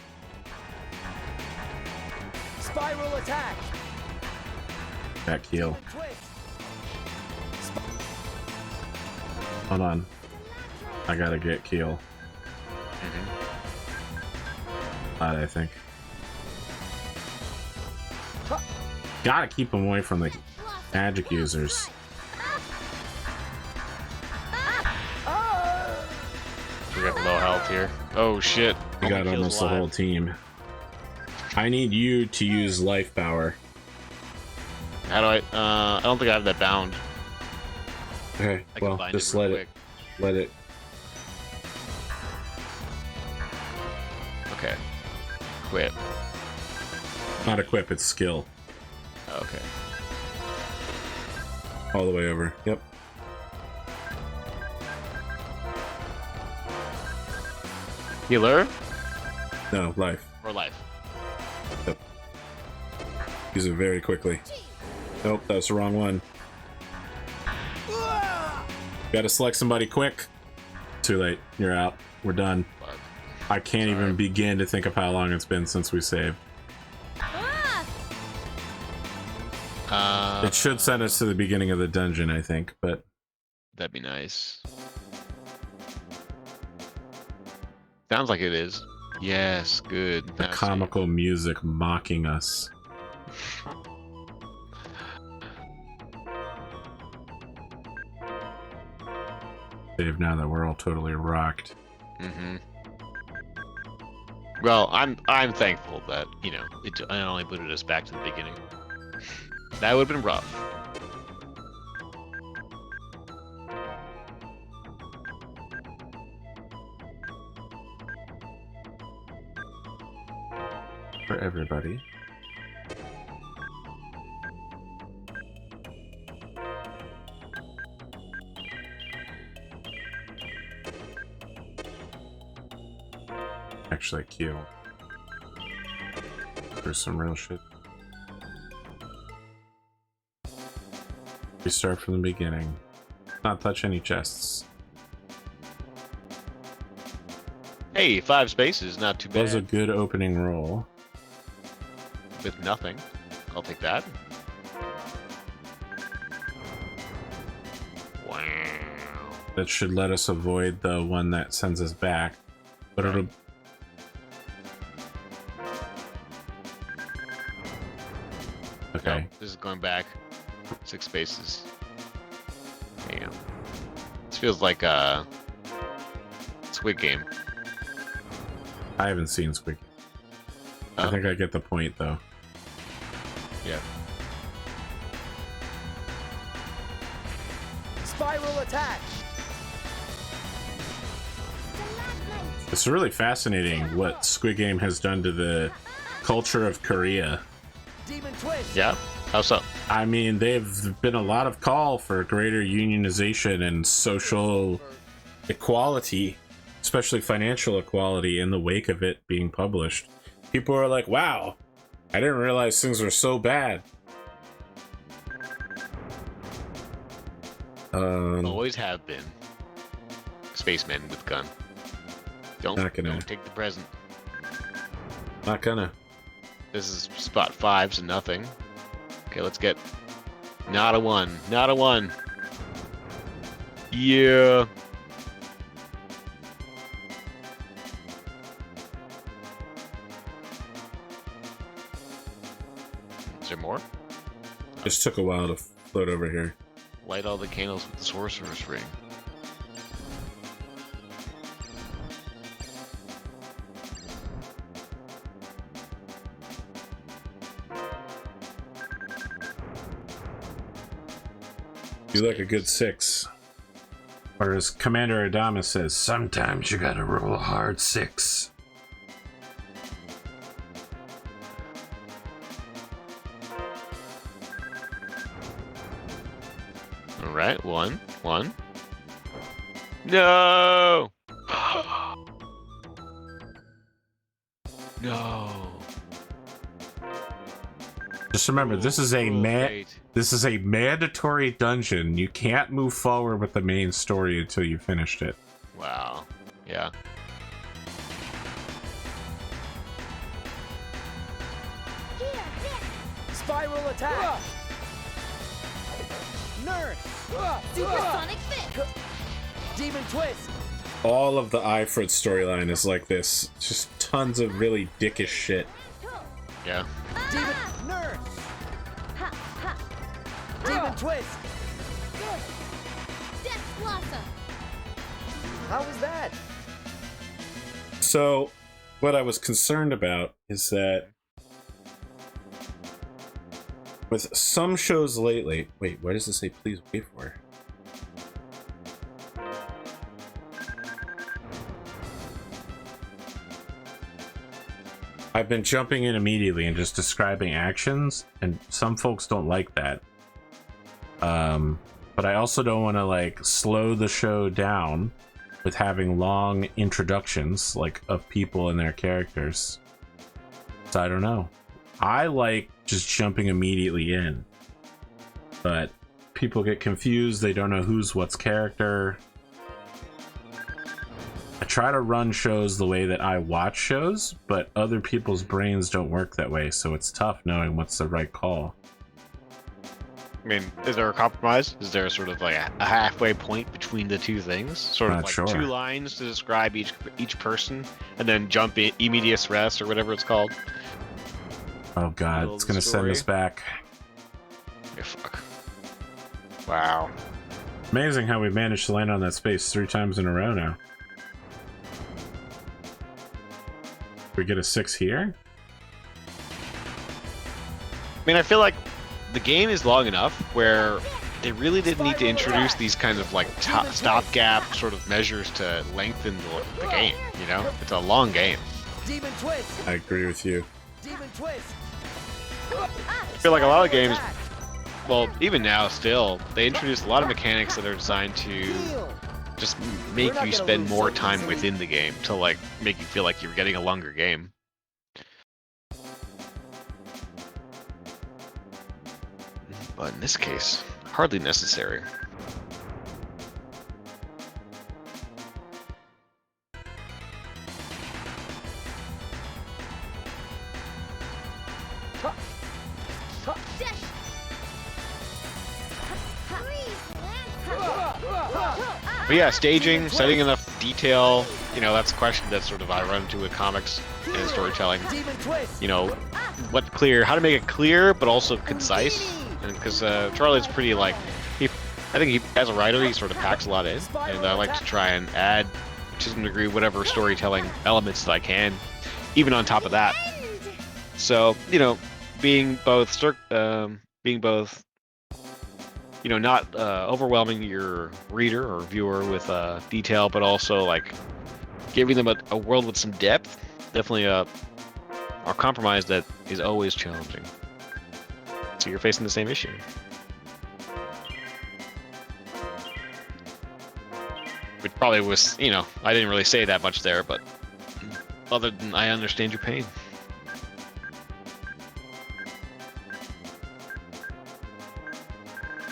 Spiral attack. That Keel. Hold on. I gotta get Keel. I think. Gotta keep him away from the magic users. We got low health here. Oh shit. We got almost the whole team. I need you to use life power. How do I don't think I have that bound. Okay, well, just let it. Let it. Okay. Quit. Not equip, it's skill. Okay. All the way over. Yep. Healer? No, life. Or life? Yep. Use it very quickly. Nope, that's the wrong one. Gotta select somebody quick. Too late. You're out. We're done. I can't even begin to think of how long it's been since we saved. It should send us to the beginning of the dungeon, I think, but... That'd be nice. Sounds like it is. Yes, good. The comical music mocking us. Save now that we're all totally rocked. Mm-hmm. Well, I'm thankful that, you know, it only booted us back to the beginning. That would have been rough. For everybody. Actually, Q. There's some real shit. Restart from the beginning. Not touch any chests. Hey, 5 spaces, not too bad. That was a good opening roll. With nothing. I'll take that. Wow. That should let us avoid the one that sends us back. But it'll... Okay. No, this is going back 6 spaces. Damn. This feels like a Squid Game. I haven't seen Squid Game. I think I get the point, though. Yeah. Spiral attack. It's really fascinating what Squid Game has done to the culture of Korea. Demon twist. Yeah? How so? I mean, they've been a lot of call for greater unionization and social equality, especially financial equality, in the wake of it being published. People are like, wow, I didn't realize things were so bad. Always have been. Spacemen with gun. Don't take the present. Not gonna. This is spot 5, so nothing. Okay, let's get... Not a 1. Not a 1. Yeah. Is there more? Just took a while to float over here. Light all the candles with the sorcerer's ring. You like a good 6. Or as Commander Adama says, sometimes you gotta roll a hard 6. Alright, 1. No! No. Just remember, this is a mandatory dungeon. You can't move forward with the main story until you finished it. Wow. Yeah. Here, Spiral attack! Nurse! Supersonic fit! Demon twist! All of the Ifrit storyline is like this. Just tons of really dickish shit. Yeah. Demon nurse! Demon twist! Death blossom! How was that? So, what I was concerned about is that with some shows lately... Wait, why does it say please wait for? I've been jumping in immediately and just describing actions, and some folks don't like that. But I also don't want to like slow the show down with having long introductions like of people and their characters. So I don't know. I like just jumping immediately in, but people get confused. They don't know who's what's character. I try to run shows the way that I watch shows, but other people's brains don't work that way, so it's tough knowing what's the right call. I mean, is there a compromise? Is there sort of like a halfway point between the two things? Sort of Not like sure. 2 lines to describe each person, and then jump in medias res or whatever it's called. Oh god, Middle it's of the gonna send us story. back. Yeah, fuck. Wow. Amazing how we managed to land on that space 3 times in a row now. We get a 6 here? I mean, I feel like the game is long enough where they really didn't need to introduce these kind of like stopgap sort of measures to lengthen the game, you know? It's a long game. Demon twist! I agree with you. Demon twist! I feel like a lot of games, well, even now still, they introduce a lot of mechanics that are designed to Heal! just make you spend more time within the game to like make you feel like you're getting a longer game. But in this case, hardly necessary. But yeah, staging, setting enough detail, you know, that's a question that sort of I run into with comics and storytelling. Demon twist! You know, how to make it clear but also concise. And because Charlie's pretty like, I think as a writer he sort of packs a lot in, and I like to try and add to some degree whatever storytelling elements that I can, even on top of that. So you know, being both you know, not overwhelming your reader or viewer with detail, but also like giving them a world with some depth. Definitely a compromise that is always challenging. So you're facing the same issue. Which probably was, you know, I didn't really say that much there, but other than I understand your pain.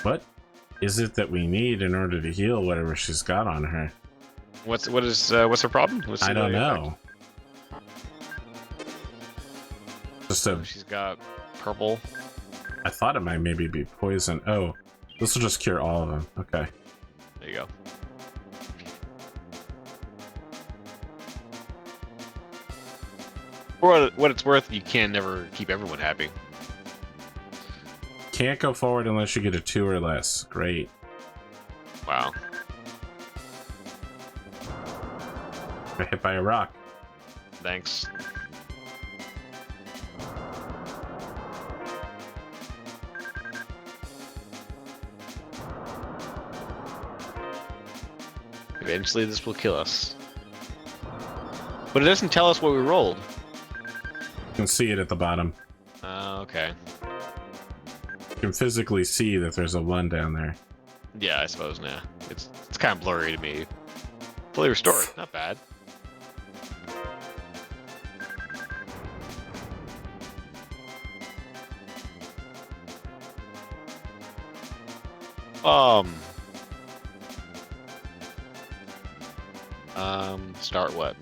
What is it that we need in order to heal whatever she's got on her? What's her problem? I don't know. Just a... She's got purple. I thought it might maybe be poison. Oh, this will just cure all of them. Okay. There you go. For what it's worth, you can never keep everyone happy. Can't go forward unless you get a 2 or less. Great. Wow. Got hit by a rock. Thanks. Eventually this will kill us. But it doesn't tell us what we rolled. You can see it at the bottom. Okay. You can physically see that there's a 1 down there. Yeah, I suppose, nah. It's kind of blurry to me. Fully restored, not bad. Start what?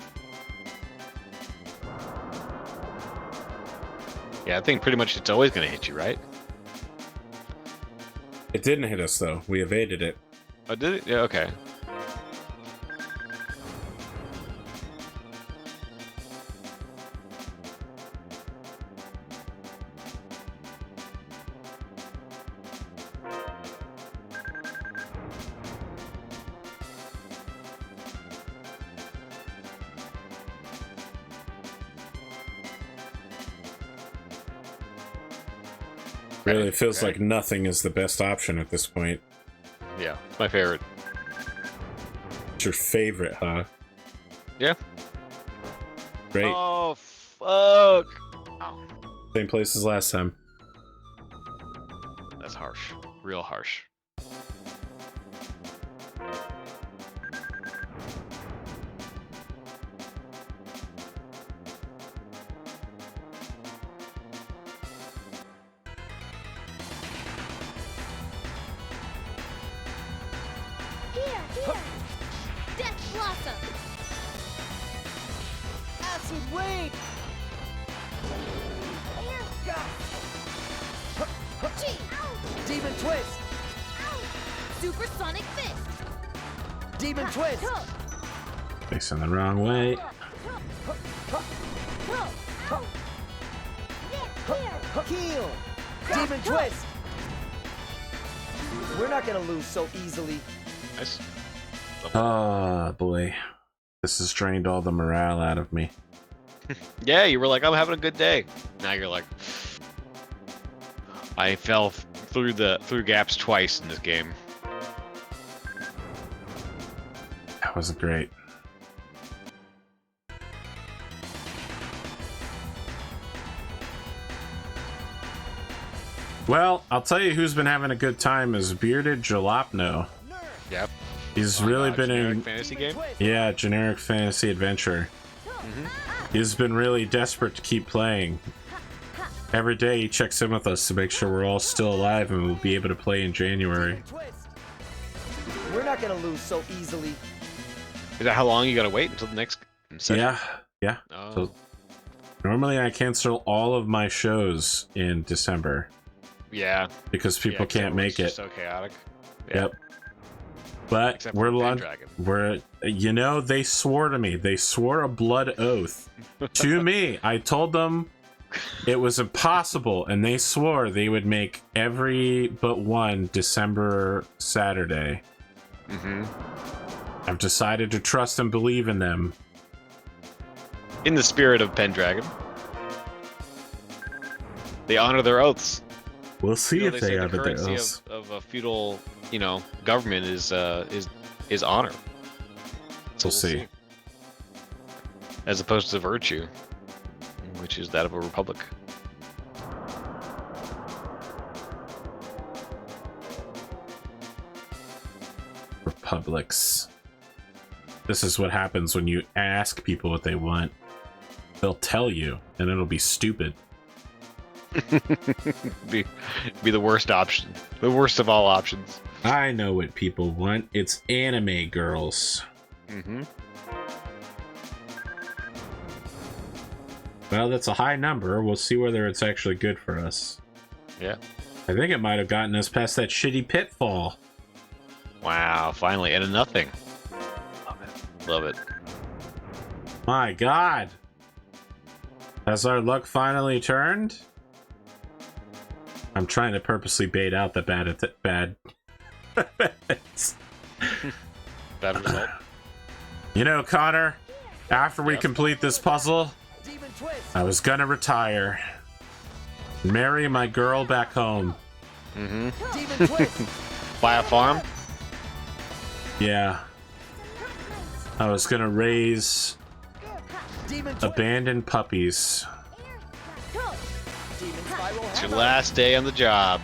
Yeah, I think pretty much it's always going to hit you, right? It didn't hit us though. We evaded it. Oh, did it? Yeah, okay. Really, it feels Okay. like nothing is the best option at this point. Yeah, my favorite. It's your favorite, huh? Yeah. Great. Oh, fuck. Oh, Same place as last time. that's harsh. Real harsh. Here! Death Blossom! Acid wave! Gee! Demon twist! Supersonic Fist! Demon twist! Facing the wrong way. Keel! Demon twist! We're not gonna lose so easily. Nice. Oh boy. This has drained all the morale out of me. Yeah, you were like, I'm having a good day. Now you're like, I fell through gaps twice in this game. That wasn't great. Well, I'll tell you who's been having a good time is Bearded Jalopno. Yep. He's really been generic in, fantasy game. yeah, generic fantasy adventure. He's been really desperate to keep playing. Every day he checks in with us to make sure we're all still alive and we'll be able to play in January. We're not gonna lose so easily. Is that how long you gotta wait until the next session? Yeah. Oh. So normally I cancel all of my shows in December Yeah. because people can't make it. So chaotic. Yeah. Yep. But Except we're for Pendragon. they swore to me. They swore a blood oath to me. I told them it was impossible, and they swore they would make every but one December Saturday. I've decided to trust and believe in them. In the spirit of Pendragon. They honor their oaths. We'll see You know, if say they the have their currency oaths. of a feudal, government is honor. So We'll see. As opposed to virtue, which is that of a republic. Republics. This is what happens when you ask people what they want. They'll tell you, and it'll be stupid. be the worst option. The worst of all options. I know what people want. It's anime girls. Well, that's a high number. We'll see whether it's actually good for us. Yeah. I think it might have gotten us past that shitty pitfall. Wow, finally, and a nothing. Love it. Love it. My God. Has our luck finally turned? I'm trying to purposely bait out the bad. Bad result. You know, Connor, after we complete this puzzle, I was gonna retire. Marry my girl back home. Buy a farm? Yeah. I was gonna raise abandoned puppies. It's your last day on the job.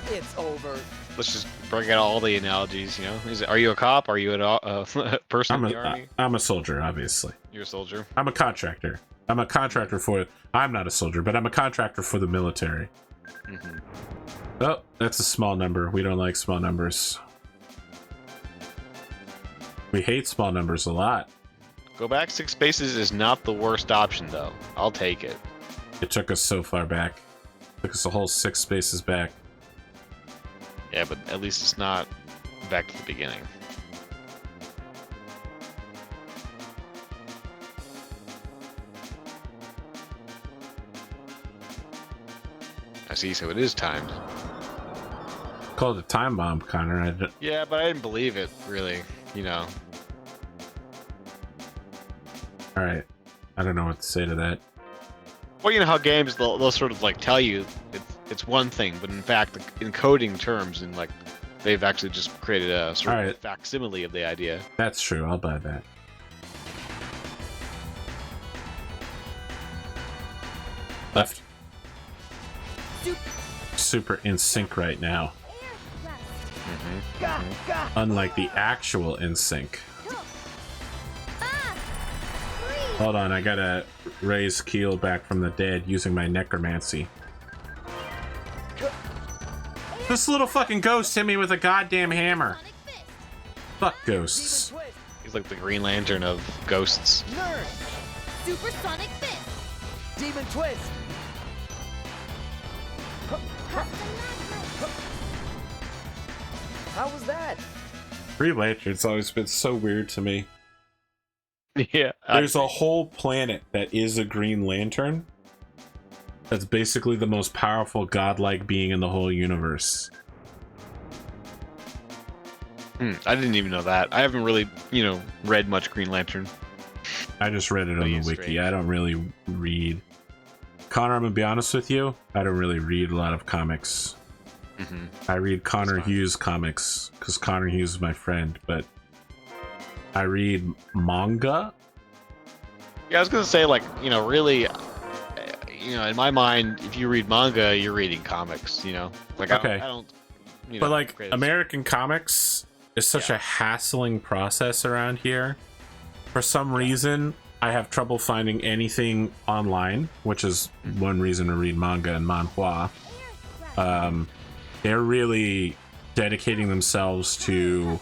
It's over. Let's just bring out all the analogies, Are you a cop? Are you a person in the army? I'm a soldier, obviously. You're a soldier? I'm a contractor. I'm a contractor for... I'm not a soldier, but I'm a contractor for the military. Oh, that's a small number. We don't like small numbers. We hate small numbers a lot. Go back 6 spaces is not the worst option, though. I'll take it. It took us so far back. It took us a whole 6 spaces back. Yeah, but at least it's not back to the beginning. I see, so it is timed. Called a time bomb, Connor. Yeah, but I didn't believe it, really, you know. Alright. I don't know what to say to that. Well, you know how games, they'll sort of like tell you it's one thing, but in fact, in coding terms, and like they've actually just created a sort of facsimile of the idea. That's true. I'll buy that. Left. Super in sync right now. Unlike the actual in sync. Hold on, I gotta raise Keel back from the dead using my necromancy. This little fucking ghost hit me with a goddamn hammer. Fuck ghosts. He's like the Green Lantern of ghosts. Nerd! Supersonic Fist! Demon Twist! How was that? Green Lantern's always been so weird to me. Yeah. There's a whole planet that is a Green Lantern. That's basically the most powerful godlike being in the whole universe. I didn't even know that. I haven't really, you know, read much Green Lantern. I just read it on the wiki. I don't really read. Connor, I'm gonna be honest with you. I don't really read a lot of comics. I read ConorHughes comics because ConorHughes is my friend, but I read manga. Yeah, I was gonna say, like, you know, really, you know, in my mind, if you read manga, you're reading comics. You know, like Okay. I don't. You know, But like American comics is such a hassling process around here. For some reason, I have trouble finding anything online, which is one reason to read manga and manhwa. They're really dedicating themselves to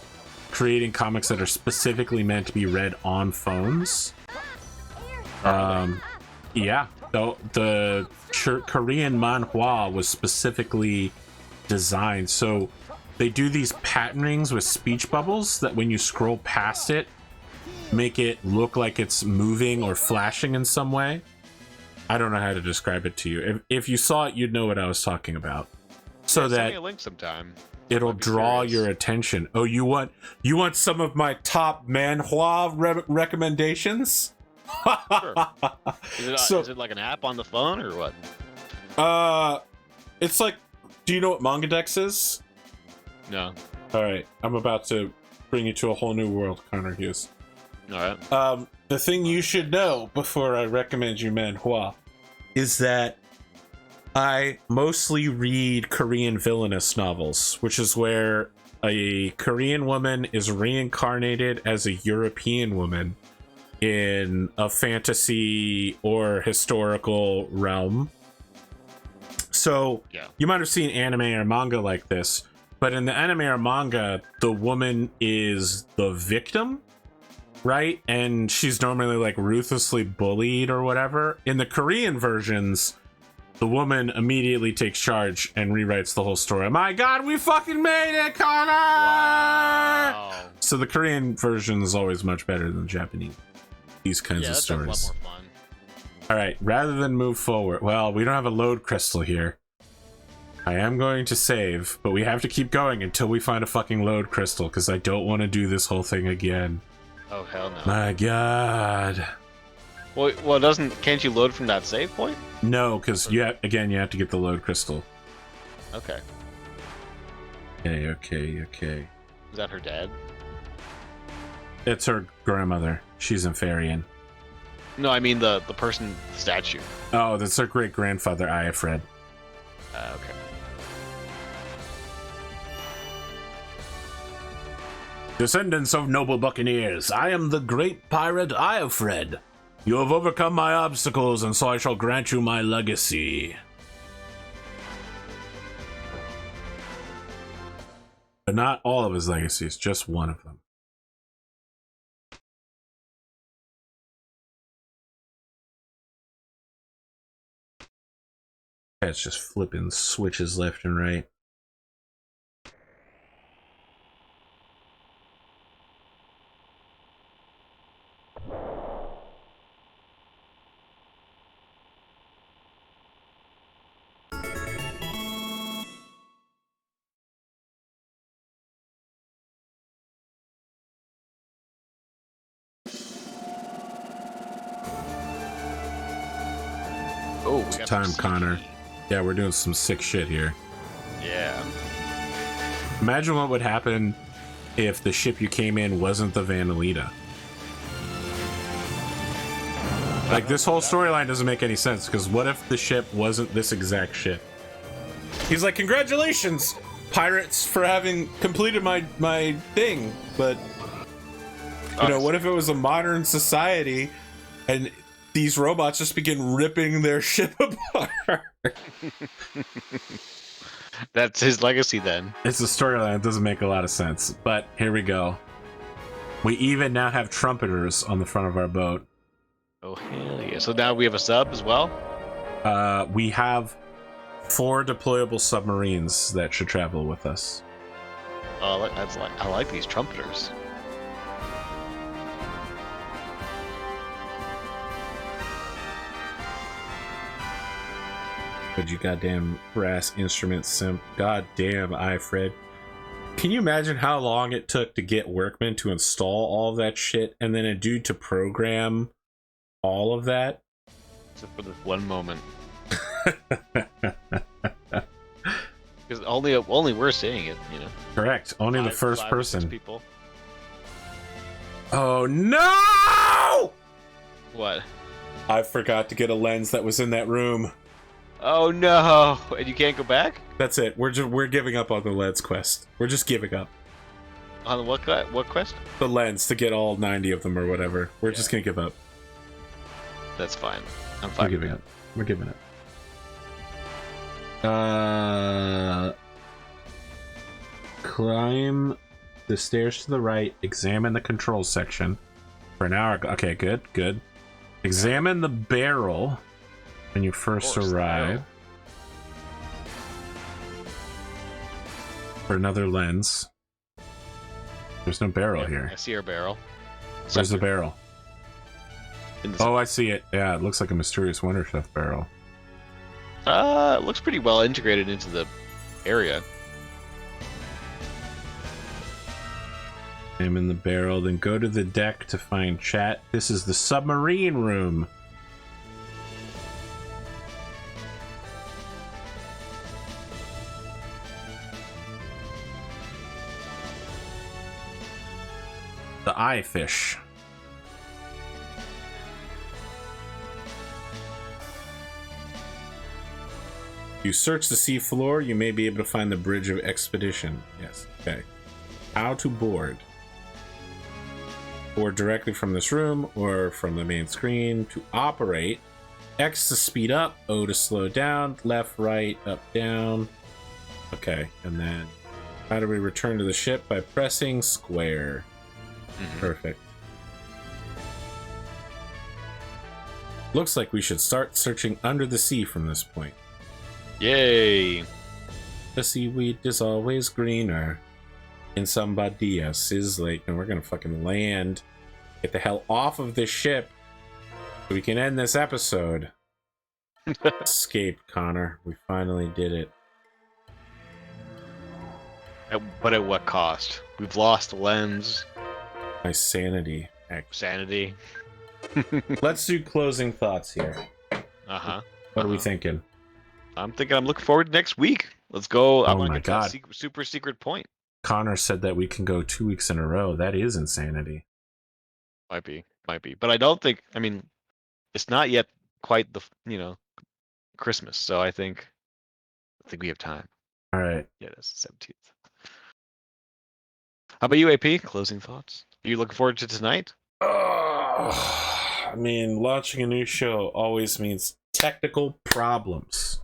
creating comics that are specifically meant to be read on phones. Yeah, the Korean manhwa was specifically designed so they do these patternings with speech bubbles that when you scroll past it, make it look like it's moving or flashing in some way. I don't know how to describe it to you. If you saw it, you'd know what I was talking about. So send that me a link sometime. it'll draw your attention. Oh, you want some of my top manhwa recommendations? Sure. Is it like an app on the phone or what? It's like, do you know what MangaDex is? No. All right, I'm about to bring you to a whole new world, ConorHughes. All right. The thing you should know before I recommend you manhwa is that I mostly read Korean villainous novels, which is where a Korean woman is reincarnated as a European woman in a fantasy or historical realm. So you might have seen anime or manga like this, but in the anime or manga, the woman is the victim, right? And she's normally like ruthlessly bullied or whatever. In the Korean versions, the woman immediately takes charge and rewrites the whole story. My God, we fucking made it, Connor! Wow. So the Korean version is always much better than the Japanese. These kinds of that's stories. a lot more fun. All right, rather than move forward, well, we don't have a load crystal here. I am going to save, but we have to keep going until we find a fucking load crystal because I don't want to do this whole thing again. Oh hell no. My God. Well, can't you load from that save point? No, because you have to get the load crystal. Okay. Okay. Is that her dad? It's her grandmother. She's Inferian. No, I mean the person, the statue. Oh, that's her great grandfather, Iafred. Okay. Descendants of noble buccaneers, I am the great pirate Iafred. You have overcome my obstacles, and so I shall grant you my legacy. But not all of his legacies, just one of them. It's just flipping switches left and right. Oh, It's time, Connor. Yeah, we're doing some sick shit here. Yeah. Imagine what would happen if the ship you came in wasn't the Vanalita. Like, this whole storyline doesn't make any sense, because what if the ship wasn't this exact ship? He's like, congratulations, pirates, for having completed my thing, but... You know, what if it was a modern society, and these robots just begin ripping their ship apart? That's his legacy then. It's a storyline that doesn't make a lot of sense, but here we go. We even now have trumpeters on the front of our boat. Oh, hell yeah. So now we have a sub as well? We have 4 deployable submarines that should travel with us. Oh, I like these trumpeters. But you goddamn brass instrument simp. Goddamn, Fred. Can you imagine how long it took to get workmen to install all of that shit, and then a dude to program all of that? Except for this one moment. Because only we're seeing it, you know. Correct. Only the first Five or six person. people. Oh no! What? I forgot to get a lens that was in that room. Oh no! And you can't go back? That's it. We're giving up on the lens quest. We're just giving up. On what quest? The lens to get all 90 of them or whatever. We're just gonna give up. That's fine. I'm We're fine. giving up. We're giving up. Climb the stairs to the right. Examine the control section for an hour. Okay, good. Examine the barrel when you first arrive. For another lens. There's no barrel here. I see our barrel. Where's the barrel? Oh, I see it. Yeah, it looks like a Mysterious Wonder Chef barrel. It looks pretty well integrated into the area. I'm in the barrel, then go to the deck to find chat. This is the submarine room. The eye fish. You search the sea floor, you may be able to find the bridge of expedition. Yes, okay. How to board. Board directly from this room or from the main screen. To operate, X to speed up, O to slow down, left, right, up, down. Okay, and then how do we return to the ship? By pressing square. Perfect. Looks like we should start searching under the sea from this point. Yay! The seaweed is always greener in somebody else's lake. And we're gonna fucking land. Get the hell off of this ship so we can end this episode. Escape, Connor. We finally did it. But at what cost? We've lost the lens. My sanity. Sanity. Let's do closing thoughts here. What are we thinking? I'm looking forward to next week. Let's go. I Oh want to my get to that God. super secret point. Connor said that we can go 2 weeks in a row. That is insanity. Might be. But I don't think, I mean, it's not yet quite the, Christmas. So I think we have time. All right. Yeah, that's the 17th. How about you, AP? Closing thoughts? Are you looking forward to tonight? I mean, launching a new show always means technical problems.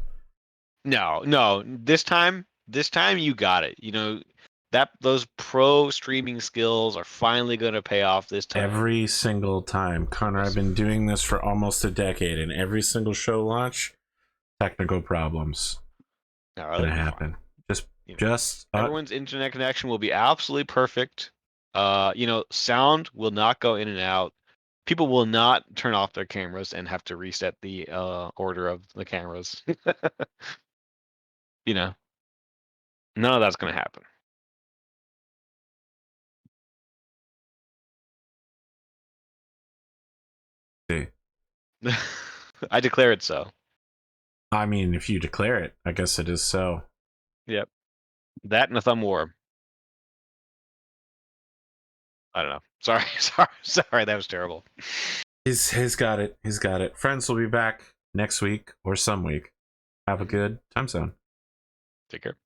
No. This time you got it. Those pro streaming skills are finally going to pay off this time. Every single time. Connor, I've been doing this for almost a decade, and every single show launch, technical problems gonna happen. Everyone's internet connection will be absolutely perfect. Sound will not go in and out. People will not turn off their cameras and have to reset the order of the cameras. None of that's gonna happen. See. I declare it so. I mean, if you declare it, I guess it is so. Yep. That and a thumb war. I don't know. Sorry. That was terrible. He's got it. He's got it. Friends will be back next week or some week. Have a good time zone. Take care.